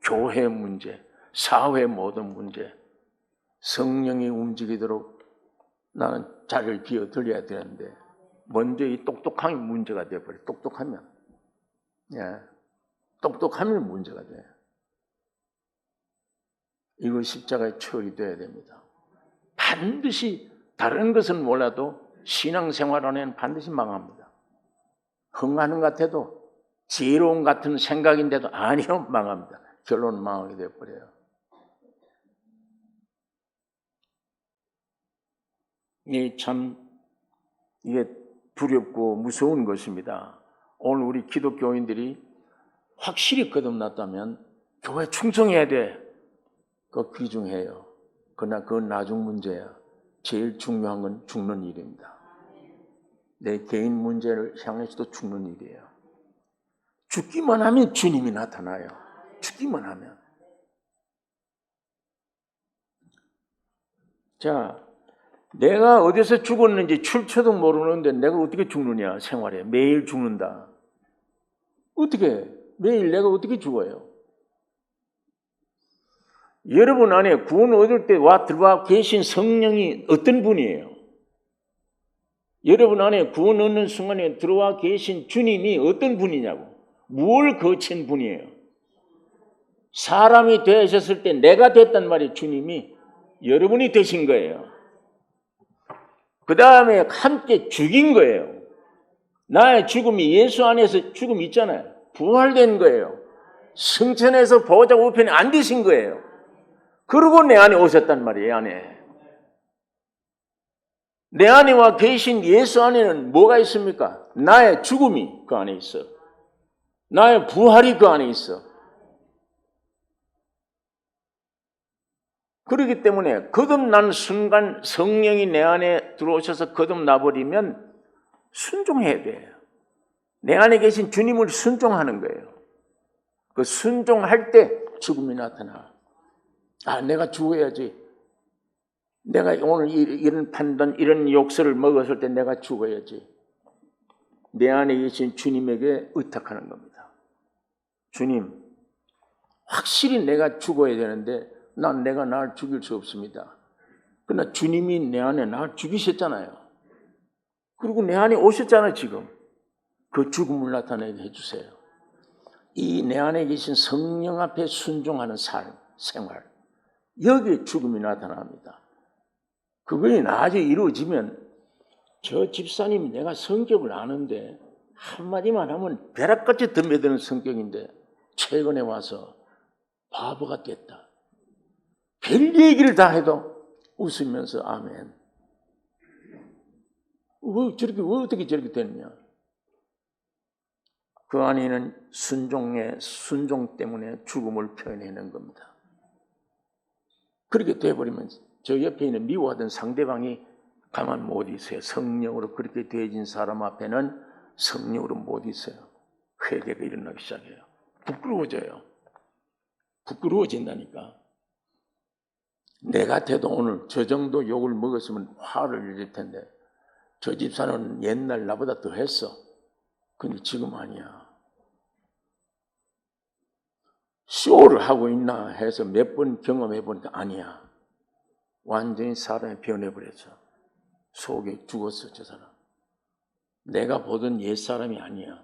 교회 문제, 사회 모든 문제, 성령이 움직이도록 나는 자리를 비워드려야 되는데 먼저 이 똑똑함이 문제가 되어버려요. 똑똑하면. 예. 똑똑하면 문제가 돼요. 이거 십자가에 처리돼야 됩니다. 반드시 다른 것은 몰라도 신앙생활 안에는 반드시 망합니다. 흥하는 것 같아도 지혜로운 같은 생각인데도 아니요, 망합니다. 결론은 망하게 되어버려요. 이게 두렵고 무서운 것입니다. 오늘 우리 기독교인들이 확실히 거듭났다면 교회 충성해야 돼. 그거 귀중해요. 그러나 그건 나중 문제야. 제일 중요한 건 죽는 일입니다. 내 개인 문제를 향해서도 죽는 일이에요. 죽기만 하면 주님이 나타나요. 죽기만 하면. 자, 내가 어디서 죽었는지 출처도 모르는데 내가 어떻게 죽느냐, 생활에. 매일 죽는다. 어떻게, 매일 내가 어떻게 죽어요? 여러분 안에 구원 얻을 때 들어와 계신 성령이 어떤 분이에요? 여러분 안에 구원 얻는 순간에 들어와 계신 주님이 어떤 분이냐고. 무엇을 거친 분이에요? 사람이 되셨을 때 내가 됐단 말이에요. 주님이 여러분이 되신 거예요. 그 다음에 함께 죽인 거예요. 나의 죽음이 예수 안에서 죽음이 있잖아요. 부활된 거예요. 승천해서 보호자 우편에 앉으신 거예요. 그리고 내 안에 오셨단 말이에요. 안에. 내 안에 와 계신 예수 안에는 뭐가 있습니까? 나의 죽음이 그 안에 있어. 나의 부활이 그 안에 있어. 그렇기 때문에 거듭난 순간 성령이 내 안에 들어오셔서 거듭나버리면 순종해야 돼요. 내 안에 계신 주님을 순종하는 거예요. 그 순종할 때 죽음이 나타나. 아, 내가 죽어야지. 내가 오늘 이런 판단, 이런 욕설을 먹었을 때 내가 죽어야지. 내 안에 계신 주님에게 의탁하는 겁니다. 주님, 확실히 내가 죽어야 되는데 내가 나를 죽일 수 없습니다. 그러나 주님이 내 안에 나를 죽이셨잖아요. 그리고 내 안에 오셨잖아요, 지금. 그 죽음을 나타내게 해주세요. 이 내 안에 계신 성령 앞에 순종하는 삶, 생활. 여기에 죽음이 나타납니다. 그것이 나중에 이루어지면 저 집사님이 내가 성격을 아는데 한마디만 하면 벼락같이 덤벼드는 성격인데 최근에 와서 바보가 됐다. 별 얘기를 다 해도 웃으면서 아멘. 왜 어떻게 저렇게 됐느냐. 그 안에는 순종 때문에 죽음을 표현해낸 겁니다. 그렇게 돼버리면 저 옆에 있는 미워하던 상대방이 가만 못 있어요. 성령으로 그렇게 되어진 사람 앞에는 성령으로 못 있어요. 회개가 일어나기 시작해요. 부끄러워져요. 부끄러워진다니까. 내 같아도 오늘 저 정도 욕을 먹었으면 화를 낼 텐데 저 집사는 옛날 나보다 더 했어. 근데 지금 아니야. 쇼를 하고 있나 해서 몇 번 경험해 보니까 아니야. 완전히 사람이 변해버렸어. 속에 죽었어, 저 사람. 내가 보던 옛사람이 아니야.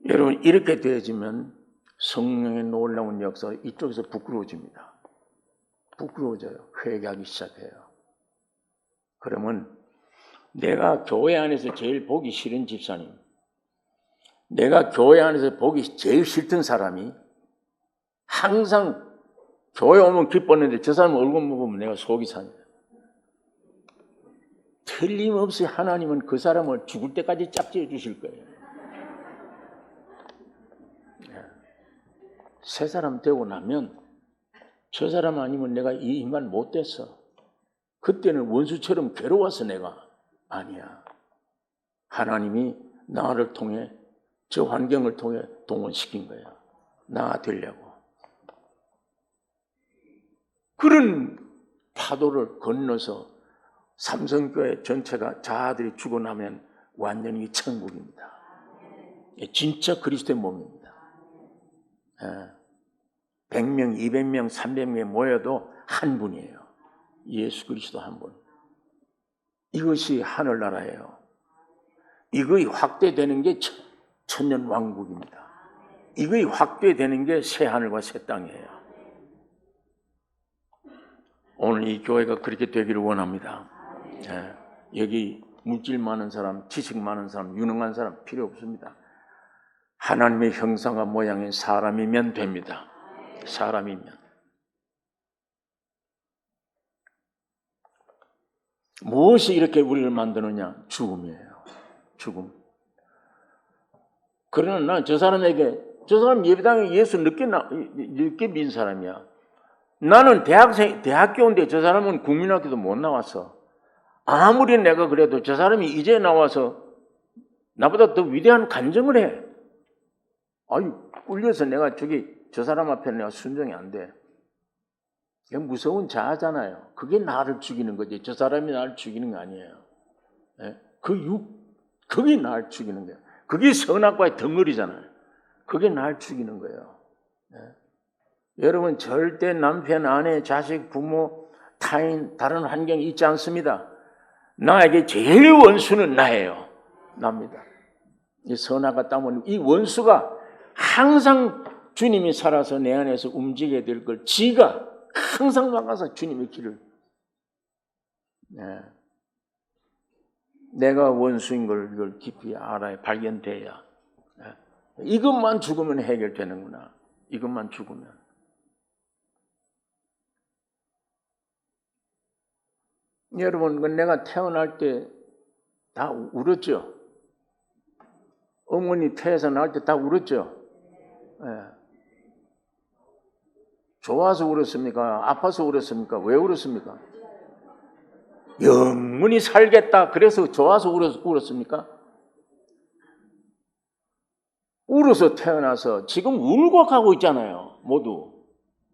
여러분, 이렇게 되어지면 성령의 놀라운 역사 이쪽에서 부끄러워집니다. 부끄러워져요. 회개하기 시작해요. 그러면 내가 교회 안에서 제일 보기 싫은 집사님, 내가 교회 안에서 보기 제일 싫던 사람이 항상 교회 오면 기뻤는데 저 사람 얼굴 보면 내가 속이 상해요. 틀림없이 하나님은 그 사람을 죽을 때까지 짝지어 주실 거예요. 새 사람 되고 나면 저 사람 아니면 내가 이 인간 못 됐어. 그때는 원수처럼 괴로워서 내가 아니야. 하나님이 나를 통해 저 환경을 통해 동원시킨 거야. 나 되려고. 그런 파도를 건너서 삼성교회 전체가 자아들이 죽어나면 완전히 천국입니다. 진짜 그리스도의 몸입니다. 100명, 200명, 300명 모여도 한 분이에요. 예수 그리스도 한 분. 이것이 하늘나라예요. 이거의 확대되는 게 천년 왕국입니다. 이거의 확대되는 게 새 하늘과 새 땅이에요. 오늘 이 교회가 그렇게 되기를 원합니다. 여기 물질 많은 사람, 지식 많은 사람, 유능한 사람 필요 없습니다. 하나님의 형상과 모양인 사람이면 됩니다. 사람이면. 무엇이 이렇게 우리를 만드느냐? 죽음이에요. 죽음. 그러나 난 저 사람 예배당에 예수 늦게 민 사람이야. 나는 대학교인데 저 사람은 국민학교도 못 나왔어. 아무리 내가 그래도 저 사람이 이제 나와서 나보다 더 위대한 간증을 해. 아유, 꿀려서 내가 저 사람 앞에 내가 순종이 안 돼. 그게 무서운 자아잖아요. 그게 나를 죽이는 거지. 저 사람이 나를 죽이는 거 아니에요. 예? 그게 나를 죽이는 거예요. 그게 선악과의 덩어리잖아요. 그게 나를 죽이는 거예요. 예? 여러분, 절대 남편, 아내, 자식, 부모, 타인, 다른 환경이 있지 않습니다. 나에게 제일 원수는 나예요. 납니다. 이 선악과 땀은 이 원수가 항상 주님이 살아서 내 안에서 움직이게 될 걸 지가 항상 나가서 주님의 길을 내가 원수인 걸 이걸 깊이 알아야 발견돼야 이것만 죽으면 해결되는구나. 이것만 죽으면. 여러분, 내가 태어날 때 다 울었죠. 어머니 태에서 나올 때 다 울었죠. 예. 좋아서 울었습니까? 아파서 울었습니까? 왜 울었습니까? 영원히 살겠다. 그래서 좋아서 울었습니까? 울어서 태어나서 지금 울고 가고 있잖아요. 모두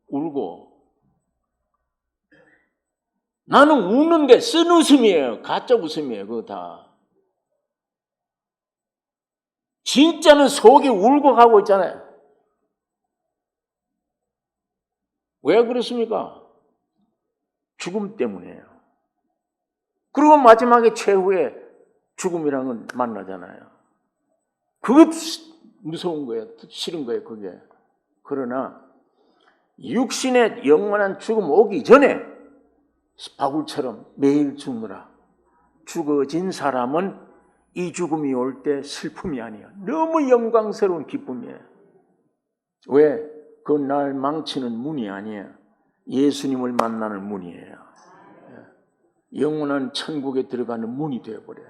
울고. 나는 우는데 쓴 웃음이에요. 가짜 웃음이에요. 그거 다. 진짜는 속이 울고 가고 있잖아요. 왜 그렇습니까? 죽음 때문이에요. 그리고 마지막에 최후의 죽음이라는 건 만나잖아요. 그것 무서운 거예요. 싫은 거예요, 그게. 그러나 육신의 영원한 죽음 오기 전에 바울처럼 매일 죽느라 죽어진 사람은 이 죽음이 올 때 슬픔이 아니야. 너무 영광스러운 기쁨이에요. 왜? 그 날 망치는 문이 아니에요. 예수님을 만나는 문이에요. 영원한 천국에 들어가는 문이 되어버려요.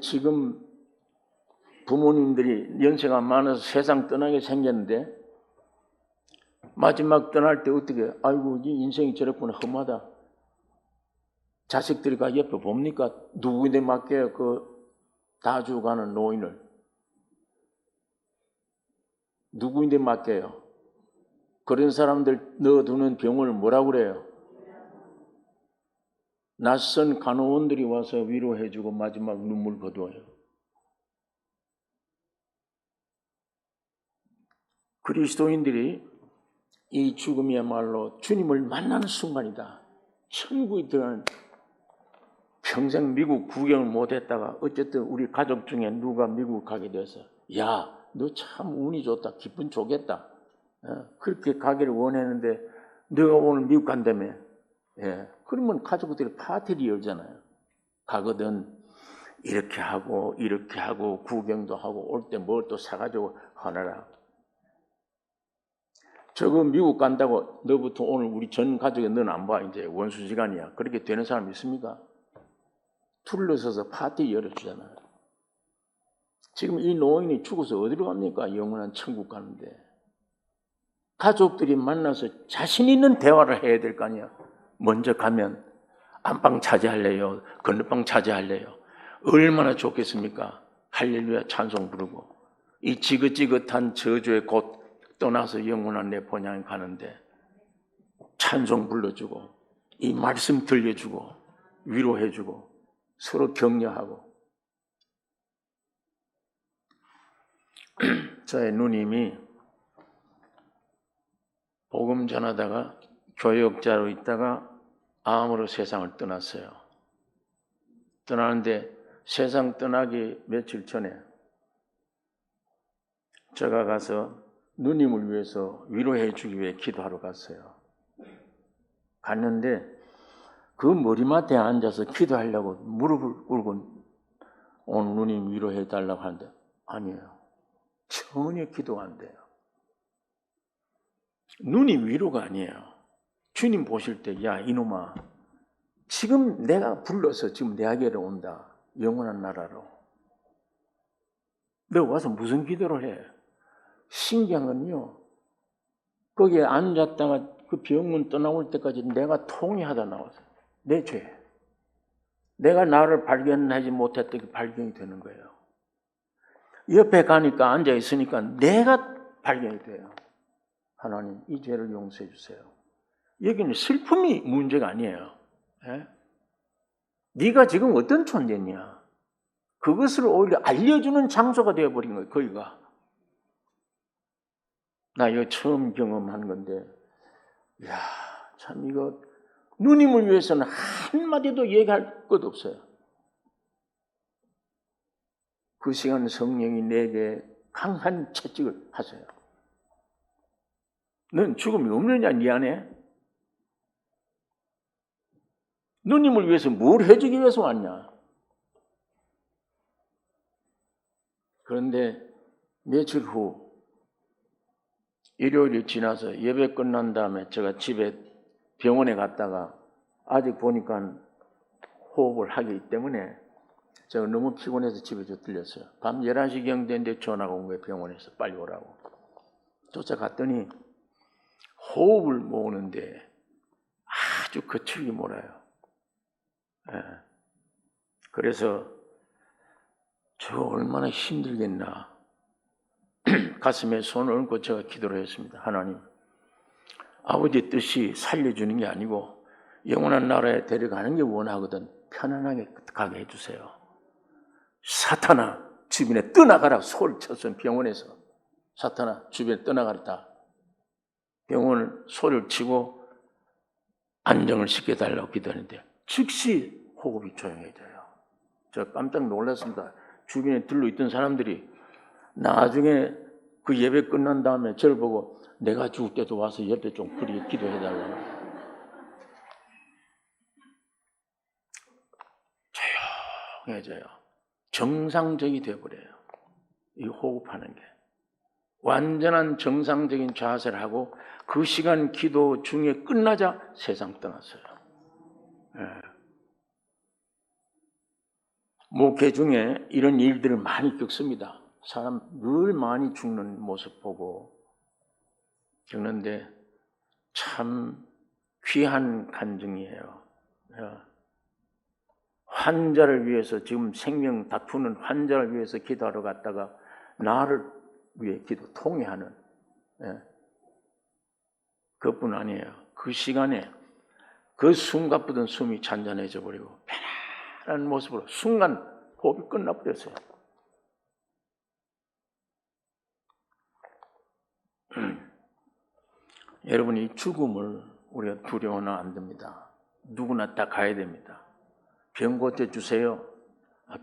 지금 부모님들이 연세가 많아서 세상 떠나게 생겼는데 마지막 떠날 때 어떻게 아이고 네 인생이 저렇구나 험하다. 자식들이 가 옆에 봅니까? 누구인데 맡겨요? 다 죽어가는 노인을. 누구인데 맡겨요? 그런 사람들 넣어두는 병원을 뭐라고 그래요? 낯선 간호원들이 와서 위로해주고 마지막 눈물 거두어요. 그리스도인들이 이 죽음이야말로 주님을 만나는 순간이다. 천국에 들어가는 평생 미국 구경을 못했다가 어쨌든 우리 가족 중에 누가 미국 가게 돼서 야, 너 참 운이 좋다. 기분 좋겠다. 그렇게 가기를 원했는데 너가 오늘 미국 간다며. 그러면 가족들이 파티를 열잖아요. 가거든 이렇게 하고 구경도 하고 올 때 뭘 또 사가지고 하느라. 저거 미국 간다고 너부터 오늘 우리 전 가족에 너는 안 봐. 이제 원수지간이야. 그렇게 되는 사람 있습니까? 둘러서서 파티 열어주잖아요. 지금 이 노인이 죽어서 어디로 갑니까? 영원한 천국 가는데. 가족들이 만나서 자신 있는 대화를 해야 될 거 아니야. 먼저 가면 안방 차지할래요? 건너방 차지할래요? 얼마나 좋겠습니까? 할렐루야 찬송 부르고 이 지긋지긋한 저주에 곧 떠나서 영원한 내 본향에 가는데 찬송 불러주고 이 말씀 들려주고 위로해주고 서로 격려하고. 저의 누님이 복음 전하다가 교역자로 있다가 암으로 세상을 떠났어요. 떠나는데 세상 떠나기 며칠 전에 제가 가서 누님을 위해서 위로해 주기 위해 기도하러 갔어요. 갔는데 그 머리맡에 앉아서 기도하려고 무릎을 꿇고 오늘 누님 위로해 달라고 하는데 아니에요. 전혀 기도가 안 돼요. 누님 위로가 아니에요. 주님 보실 때 야 이놈아 지금 내가 불러서 지금 내게로 온다. 영원한 나라로. 너 와서 무슨 기도를 해? 신기한 건요. 거기에 앉았다가 그 병문 떠나올 때까지 내가 통회하다 나왔어요. 내 죄. 내가 나를 발견하지 못했던 게 발견이 되는 거예요. 옆에 가니까 앉아 있으니까 내가 발견이 돼요. 하나님 이 죄를 용서해 주세요. 여기는 슬픔이 문제가 아니에요. 예? 네가 지금 어떤 존재냐? 그것을 오히려 알려주는 장소가 되어버린 거예요. 거기가. 나 이거 처음 경험한 건데 이야 참 이거 누님을 위해서는 한마디도 얘기할 것 없어요. 그 시간 성령이 내게 강한 채찍을 하세요. 넌 죽음이 없느냐 네 안에? 누님을 위해서 뭘 해주기 위해서 왔냐? 그런데 며칠 후 일요일이 지나서 예배 끝난 다음에 제가 집에 병원에 갔다가 아직 보니까 호흡을 하기 때문에 제가 너무 피곤해서 집에 저 들렸어요. 밤 11시경 됐는데 전화가 온 거예요. 병원에서 빨리 오라고. 쫓아갔더니 호흡을 모으는데 아주 거칠게 몰아요. 예. 그래서 저 얼마나 힘들겠나. 가슴에 손을 얹고 제가 기도를 했습니다. 하나님, 아버지 뜻이 살려주는 게 아니고 영원한 나라에 데려가는 게 원하거든 편안하게 가게 해주세요. 사탄아 주변에 떠나가라 소리를 쳤어요. 병원에서 사탄아 주변에 떠나가라. 병원을 소리를 치고 안정을 시켜달라고 기도하는데 즉시 호흡이 조용해져요. 저 깜짝 놀랐습니다. 주변에 들러있던 사람들이 나중에 그 예배 끝난 다음에 저를 보고 내가 죽을 때도 와서 옆에 좀 그리 기도해달라고. 조용해져요. 정상적이 되어버려요. 이 호흡하는 게. 완전한 정상적인 자세를 하고 그 시간 기도 중에 끝나자 세상 떠났어요. 예. 목회 중에 이런 일들을 많이 겪습니다. 사람 늘 많이 죽는 모습 보고 겪는데 참 귀한 간증이에요. 환자를 위해서 지금 생명 다투는 환자를 위해서 기도하러 갔다가 나를 위해 기도 통회하는 그뿐 아니에요. 그 시간에 그 순간부터 숨이 잔잔해져 버리고 편안한 모습으로 순간 호흡이 끝나버렸어요. 여러분 이 죽음을 우리가 두려워는 안 됩니다. 누구나 다 가야 됩니다. 병 고쳐주세요.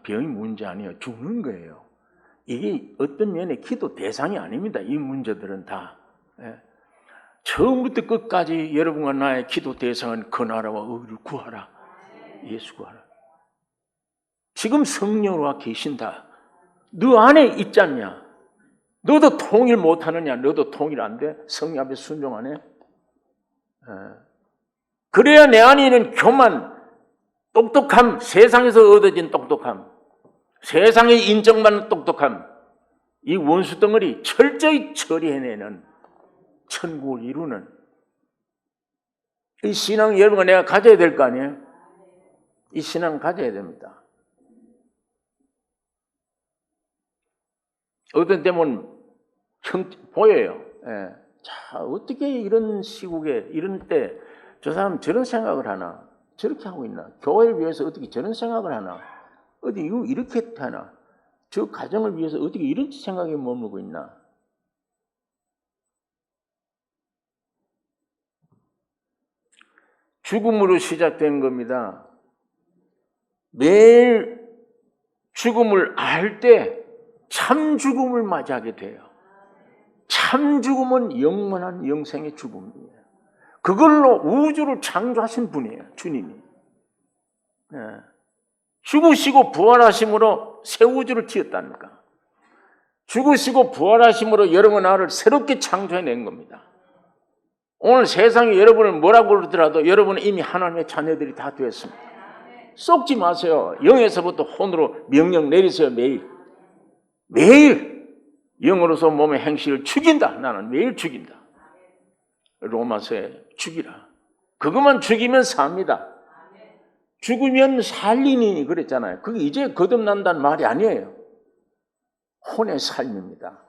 병이 문제 아니에요. 죽는 거예요. 이게 어떤 면에 기도 대상이 아닙니다. 이 문제들은 다. 처음부터 끝까지 여러분과 나의 기도 대상은 그 나라와 의를 구하라. 예수 구하라. 지금 성령으로 와 계신다. 너 안에 있지 않냐? 너도 통일 못하느냐? 너도 통일 안 돼? 성령 앞에 순종 안 해? 그래야 내 안에 있는 교만, 똑똑함, 세상에서 얻어진 똑똑함, 세상에 인정받는 똑똑함, 이 원수 덩어리 철저히 처리해내는 천국을 이루는 이 신앙 여러분과 내가 가져야 될 거 아니에요? 이 신앙 가져야 됩니다. 어떤 때면 보여요. 자, 어떻게 이런 시국에 이런 때 저 사람 저런 생각을 하나? 저렇게 하고 있나? 교회를 위해서 어떻게 저런 생각을 하나? 어디 이렇게 하나? 저 가정을 위해서 어떻게 이런 생각에 머물고 있나? 죽음으로 시작된 겁니다. 매일 죽음을 알 때 참 죽음을 맞이하게 돼요. 참 죽음은 영원한 영생의 죽음이에요. 그걸로 우주를 창조하신 분이에요. 주님이. 죽으시고 부활하심으로 새 우주를 지었다니까. 죽으시고 부활하심으로 여러분 나를 새롭게 창조해낸 겁니다. 오늘 세상이 여러분을 뭐라고 그러더라도 여러분은 이미 하나님의 자녀들이 다 되었습니다. 속지 마세요. 영에서부터 혼으로 명령 내리세요. 매일 영으로서 몸의 행실을 죽인다. 나는 매일 죽인다. 로마서에 죽이라. 그것만 죽이면 삽니다. 죽으면 살리니 그랬잖아요. 그게 이제 거듭난다는 말이 아니에요. 혼의 삶입니다.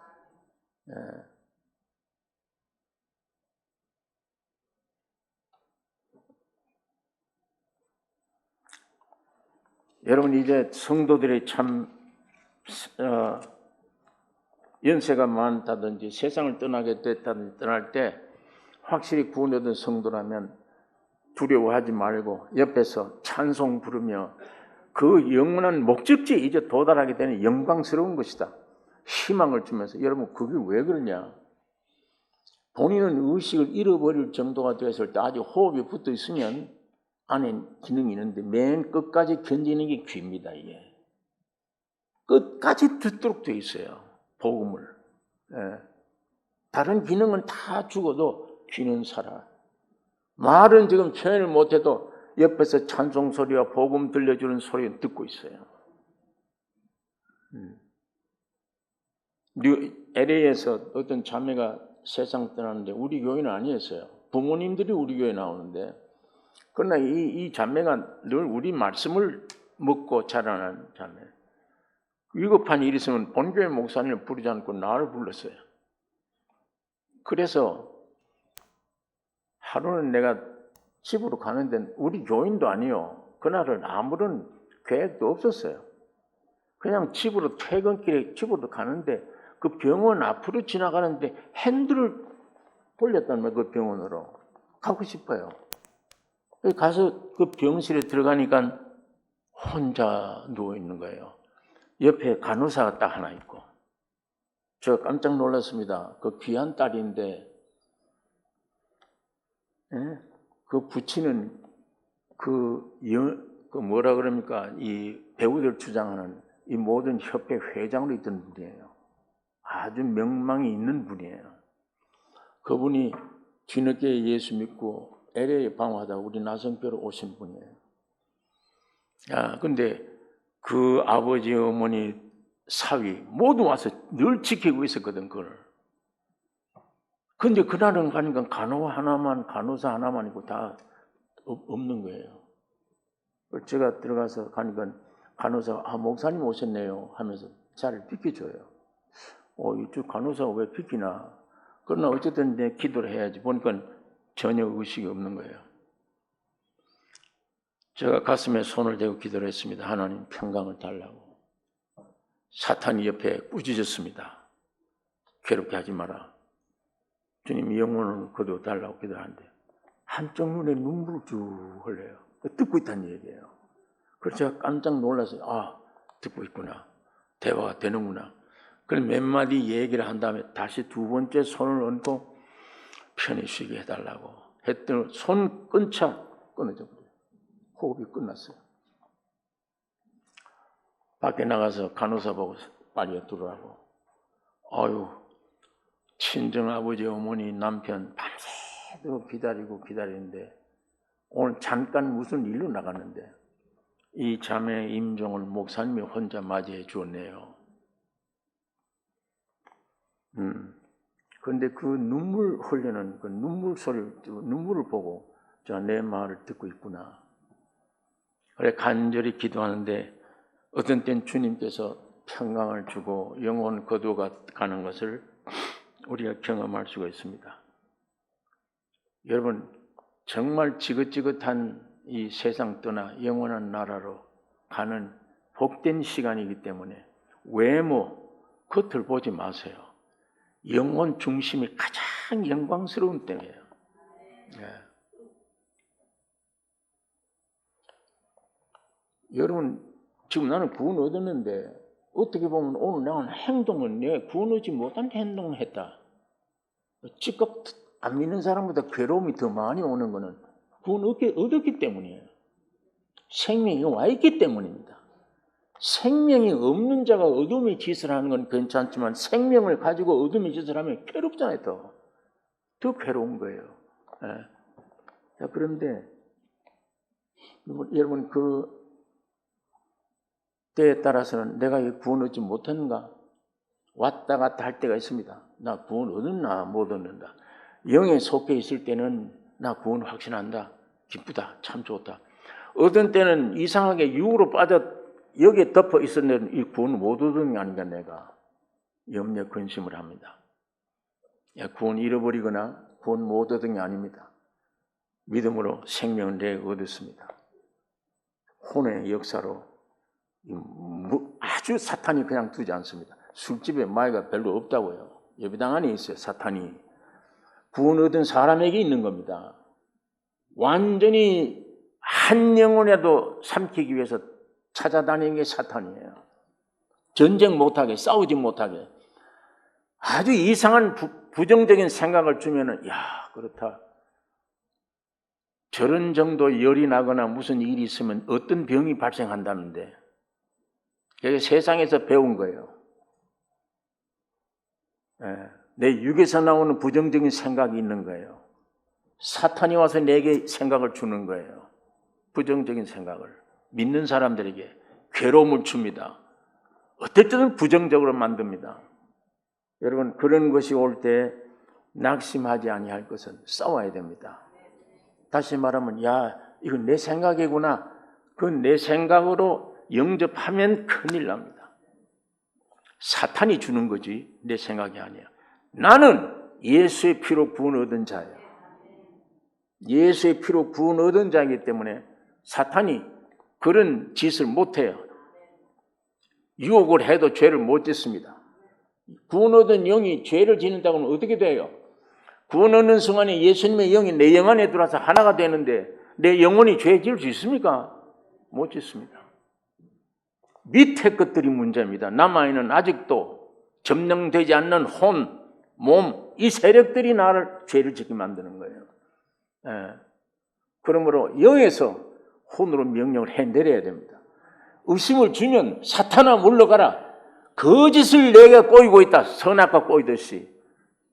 예. 여러분 이제 성도들이 참 연세가 많다든지 세상을 떠나게 됐다든지 떠날 때 확실히 구원받은 성도라면 두려워하지 말고 옆에서 찬송 부르며 그 영원한 목적지에 이제 도달하게 되는 영광스러운 것이다. 희망을 주면서 여러분 그게 왜 그러냐? 본인은 의식을 잃어버릴 정도가 되었을 때 아직 호흡이 붙어 있으면 안에 기능이 있는데 맨 끝까지 견디는 게 귀입니다. 이게 끝까지 듣도록 되어 있어요. 복음을. 예. 다른 기능은 다 죽어도 귀는 살아. 말은 지금 표현을 못해도 옆에서 찬송 소리와 복음 들려주는 소리는 듣고 있어요. LA에서 어떤 자매가 세상 떠나는데 우리 교회는 아니었어요. 부모님들이 우리 교회에 나오는데 그러나 이 자매가 늘 우리 말씀을 먹고 자라는 자매. 위급한 일이 있으면 본교회 목사님을 부르지 않고 나를 불렀어요. 그래서 하루는 내가 집으로 가는데 우리 교인도 아니요. 그날은 아무런 계획도 없었어요. 그냥 집으로 퇴근길에 집으로 가는데 그 병원 앞으로 지나가는데 핸들을 돌렸단 말이에요. 그 병원으로. 가고 싶어요. 가서 그 병실에 들어가니까 혼자 누워있는 거예요. 옆에 간호사가 딱 하나 있고. 저 깜짝 놀랐습니다. 그 귀한 딸인데 그 부치는 그 뭐라 그럽니까? 이 배우들 주장하는 이 모든 협회 회장으로 있던 분이에요. 아주 명망이 있는 분이에요. 그분이 뒤늦게 예수 믿고 LA에 방황하다가 우리 나성교로 오신 분이에요. 근데 그 아버지, 어머니, 사위 모두 와서 늘 지키고 있었거든, 그걸. 근데 그날은 가니까 간호사 하나만이고 다 없는 거예요. 제가 들어가서 가니까 간호사가 목사님 오셨네요 하면서 자리를 비켜줘요. 이쪽 간호사가 왜 비키나? 그러나 어쨌든 내 기도를 해야지. 보니까 전혀 의식이 없는 거예요. 제가 가슴에 손을 대고 기도를 했습니다. 하나님 평강을 달라고. 사탄이 옆에 꾸짖었습니다. 괴롭게 하지 마라. 주님 영혼을 거둬달라고 기도하는데 한쪽 눈에 눈물을 쭉 흘려요. 듣고 있다는 얘기예요. 그래서 제가 깜짝 놀라서 듣고 있구나. 대화가 되는구나. 그래서 몇 마디 얘기를 한 다음에 다시 두 번째 손을 얹고 편히 쉬게 해달라고 했더니 손 끊자 끊어져 버려요. 호흡이 끝났어요. 밖에 나가서 간호사 보고 빨리 들어오라고. 친정 아버지, 어머니, 남편 밤새도록 기다리는데 오늘 잠깐 무슨 일로 나갔는데 이 자매 임종을 목사님이 혼자 맞이해 주었네요. 그런데 그 눈물 흘리는 그 눈물을 보고 내 말을 듣고 있구나. 그래 간절히 기도하는데 어떤 땐 주님께서 평강을 주고 영혼 거두어가는 것을 우리가 경험할 수가 있습니다. 여러분 정말 지긋지긋한 이 세상 떠나 영원한 나라로 가는 복된 시간이기 때문에 외모, 겉을 보지 마세요. 영혼 중심이 가장 영광스러운 때예요. 여러분 지금 나는 구원 얻었는데 어떻게 보면 오늘 나는 행동은 내가 구원 얻지 못한 행동을 했다. 즉각 안 믿는 사람보다 괴로움이 더 많이 오는 것은 구원 얻었기 때문이에요. 생명이 와 있기 때문입니다. 생명이 없는 자가 어둠의 짓을 하는 건 괜찮지만 생명을 가지고 어둠의 짓을 하면 괴롭잖아요. 더 괴로운 거예요. 예. 자, 그런데 여러분 그 때에 따라서는 내가 구원 얻지 못했는가? 왔다 갔다 할 때가 있습니다. 나 구원 얻었나 못 얻는다. 영에 속해 있을 때는 나 구원 확신한다. 기쁘다. 참 좋다. 어떤 때는 이상하게 육으로 빠져 여기에 덮어 있었는데 이 구원 못 얻은 게 아닌가 내가 염려 근심을 합니다. 구원 잃어버리거나 구원 못 얻은 게 아닙니다. 믿음으로 생명을 내가 얻었습니다. 혼의 역사로 아주 사탄이 그냥 두지 않습니다. 술집에 마이가 별로 없다고요. 예배당 안에 있어요. 사탄이. 구원 얻은 사람에게 있는 겁니다. 완전히 한 영혼이라도 삼키기 위해서 찾아다니는 게 사탄이에요. 전쟁 못하게, 싸우지 못하게. 아주 이상한 부정적인 생각을 주면은, 야, 그렇다. 저런 정도 열이 나거나 무슨 일이 있으면 어떤 병이 발생한다는데. 그게 세상에서 배운 거예요. 내 육에서 나오는 부정적인 생각이 있는 거예요. 사탄이 와서 내게 생각을 주는 거예요. 부정적인 생각을. 믿는 사람들에게 괴로움을 줍니다. 어떨 때는 부정적으로 만듭니다. 여러분 그런 것이 올 때 낙심하지 아니할 것은 싸워야 됩니다. 다시 말하면 야 이건 내 생각이구나. 그 내 생각으로 영접하면 큰일 납니다. 사탄이 주는 거지 내 생각이 아니야. 나는 예수의 피로 구원 얻은 자예요. 예수의 피로 구원 얻은 자이기 때문에 사탄이 그런 짓을 못해요. 유혹을 해도 죄를 못 짓습니다. 구원 얻은 영이 죄를 짓는다고 하면 어떻게 돼요? 구원 얻는 순간에 예수님의 영이 내 영 안에 들어와서 하나가 되는데 내 영혼이 죄 지을 수 있습니까? 못 짓습니다. 밑에 것들이 문제입니다. 남아있는 아직도 점령되지 않는 혼, 몸, 이 세력들이 나를 죄를 짓게 만드는 거예요. 그러므로 영에서 혼으로 명령을 해내려야 됩니다. 의심을 주면 사탄아 물러가라. 거짓을 내가 꼬이고 있다. 선악과 꼬이듯이.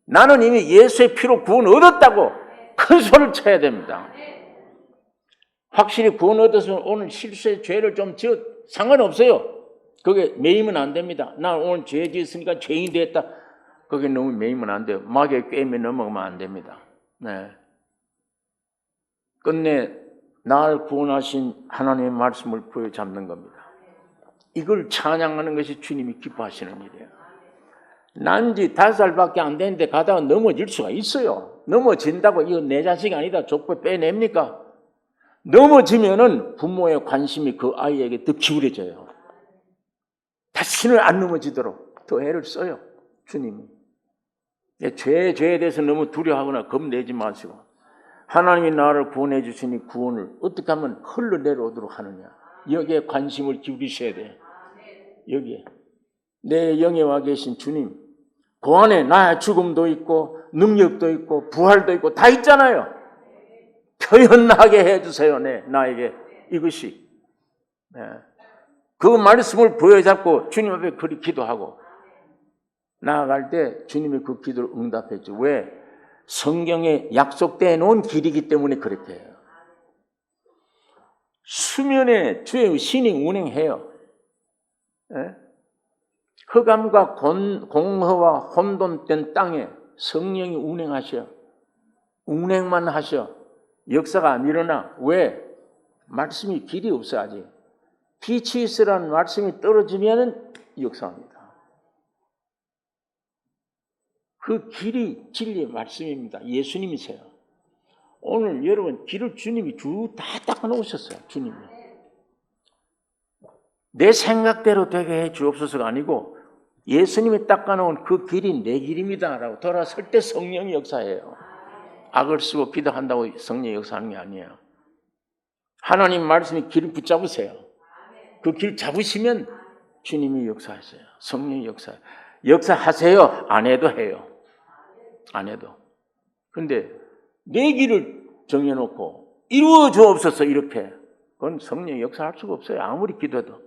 나는 이미 예수의 피로 구원 얻었다고 큰 소리를 쳐야 됩니다. 확실히 구원 얻어서 오늘 실수의 죄를 좀 지어 상관없어요. 그게 매이면 안 됩니다. 나 오늘 죄 지었으니까 죄인 됐다. 그게 너무 매이면 안 돼요. 막에 꿰매 넘어가면 안 됩니다. 네. 끝내 나를 구원하신 하나님의 말씀을 부여잡는 겁니다. 이걸 찬양하는 것이 주님이 기뻐하시는 일이에요. 난지 5살밖에 안 되는데 가다가 넘어질 수가 있어요. 넘어진다고 이거 내 자식이 아니다. 족보 빼냅니까? 넘어지면은 부모의 관심이 그 아이에게 더 기울어져요. 다시는 안 넘어지도록 더 애를 써요. 주님이. 죄에 대해서 너무 두려워하거나 겁내지 마시고 하나님이 나를 구원해 주시니 구원을 어떻게 하면 흘러내려오도록 하느냐. 여기에 관심을 기울이셔야 돼요. 여기에. 내 영에 와 계신 주님. 그 안에 나의 죽음도 있고 능력도 있고 부활도 있고 다 있잖아요. 표현하게 해주세요. 나에게 이것이. 그 말씀을 부여잡고 주님 앞에 그리 기도하고 나아갈 때 주님이 그 기도를 응답했죠. 왜? 성경에 약속되어 놓은 길이기 때문에 그렇게 해요. 수면에 주의 신이 운행해요. 흑암과 공허와 혼돈된 땅에 성령이 운행하셔. 운행만 하셔. 역사가 안 일어나. 왜? 말씀이 길이 없어 아직. 빛이 있으라는 말씀이 떨어지면 역사합니다. 그 길이 진리의 말씀입니다. 예수님이세요. 오늘 여러분 길을 주님이 다 닦아놓으셨어요. 주님이. 내 생각대로 되게 해 주옵소서가 아니고 예수님이 닦아놓은 그 길이 내 길입니다 라고 돌아설 때 성령이 역사해요. 악을 쓰고 기도한다고 성령이 역사하는 게 아니에요. 하나님 말씀이 길을 붙잡으세요. 그 길 잡으시면 주님이 역사하세요. 성령이 역사해요. 역사하세요. 안 해도 해요. 안 해도. 그런데 내 길을 정해놓고 이루어 주옵소서 이렇게 그건 성령이 역사할 수가 없어요. 아무리 기도해도.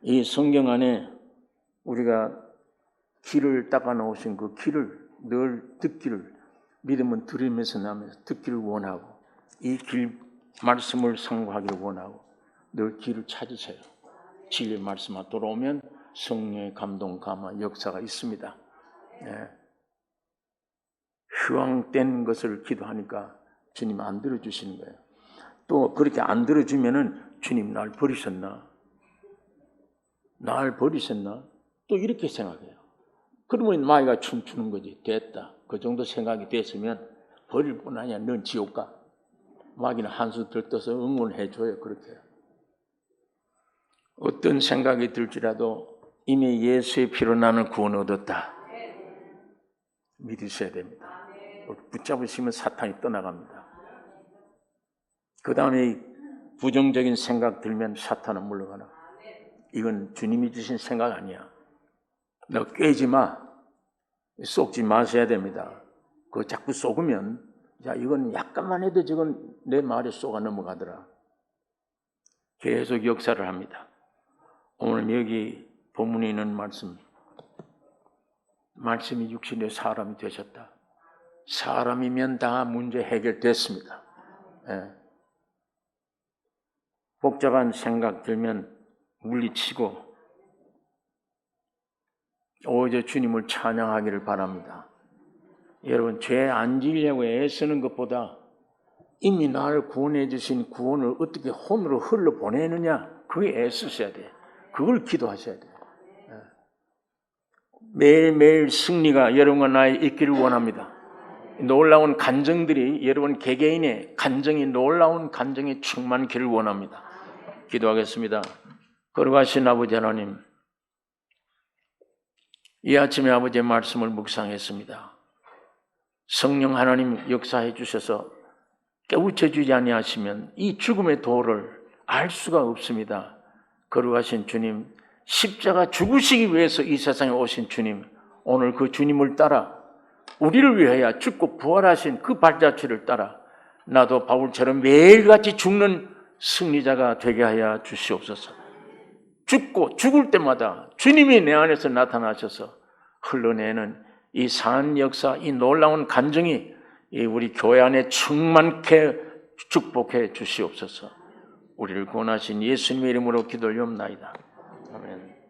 이 성경 안에 우리가 길을 닦아 놓으신 그 길을 늘 듣기를, 믿음은 들으면서 나면서 듣기를 원하고, 이 길 말씀을 상고하기를 원하고 늘 길을 찾으세요. 진리의 말씀만 돌아오면 성령의 감동, 감화, 역사가 있습니다. 네. 휴황된 것을 기도하니까 주님 안 들어주시는 거예요. 또 그렇게 안 들어주면은 주님 날 버리셨나? 날 버리셨나? 또 이렇게 생각해요. 그러면 마귀가 춤추는 거지. 됐다. 그 정도 생각이 됐으면 버릴 뿐 아니야. 넌 지옥 가. 마귀는 한수 들떠서 응원해줘요. 그렇게. 어떤 생각이 들지라도 이미 예수의 피로 나는 구원 얻었다. 믿으셔야 됩니다. 붙잡으시면 사탄이 떠나갑니다. 그 다음에 부정적인 생각 들면 사탄은 물러가나. 이건 주님이 주신 생각 아니야. 너 깨지 마. 속지 마셔야 됩니다. 그거 자꾸 속으면, 야, 이건 약간만 해도 저건 내 말에 쏘가 넘어가더라. 계속 역사를 합니다. 오늘 여기 본문에 있는 말씀이 육신의 사람이 되셨다. 사람이면 다 문제 해결됐습니다. 예. 복잡한 생각 들면 물리치고 오히려 주님을 찬양하기를 바랍니다. 여러분, 죄 안 지려고 애쓰는 것보다 이미 나를 구원해 주신 구원을 어떻게 혼으로 흘러보내느냐, 그게 애쓰셔야 돼요. 그걸 기도하셔야 돼요. 매일매일 승리가 여러분과 나에 있기를 원합니다. 놀라운 간증들이, 여러분 개개인의 간증이, 놀라운 간증이 충만기를 원합니다. 기도하겠습니다. 거룩하신 아버지 하나님, 이 아침에 아버지의 말씀을 묵상했습니다. 성령 하나님 역사해 주셔서 깨우쳐 주지 아니하시면 이 죽음의 도를 알 수가 없습니다. 거룩하신 주님, 십자가 죽으시기 위해서 이 세상에 오신 주님, 오늘 그 주님을 따라 우리를 위하여 죽고 부활하신 그 발자취를 따라 나도 바울처럼 매일같이 죽는 승리자가 되게 하여 주시옵소서. 죽고 죽을 때마다 주님이 내 안에서 나타나셔서 흘러내는 이 산 역사, 이 놀라운 간증이 우리 교회 안에 충만케 축복해 주시옵소서. 우리를 구원하신 예수님의 이름으로 기도 올리옵나이다. 아멘.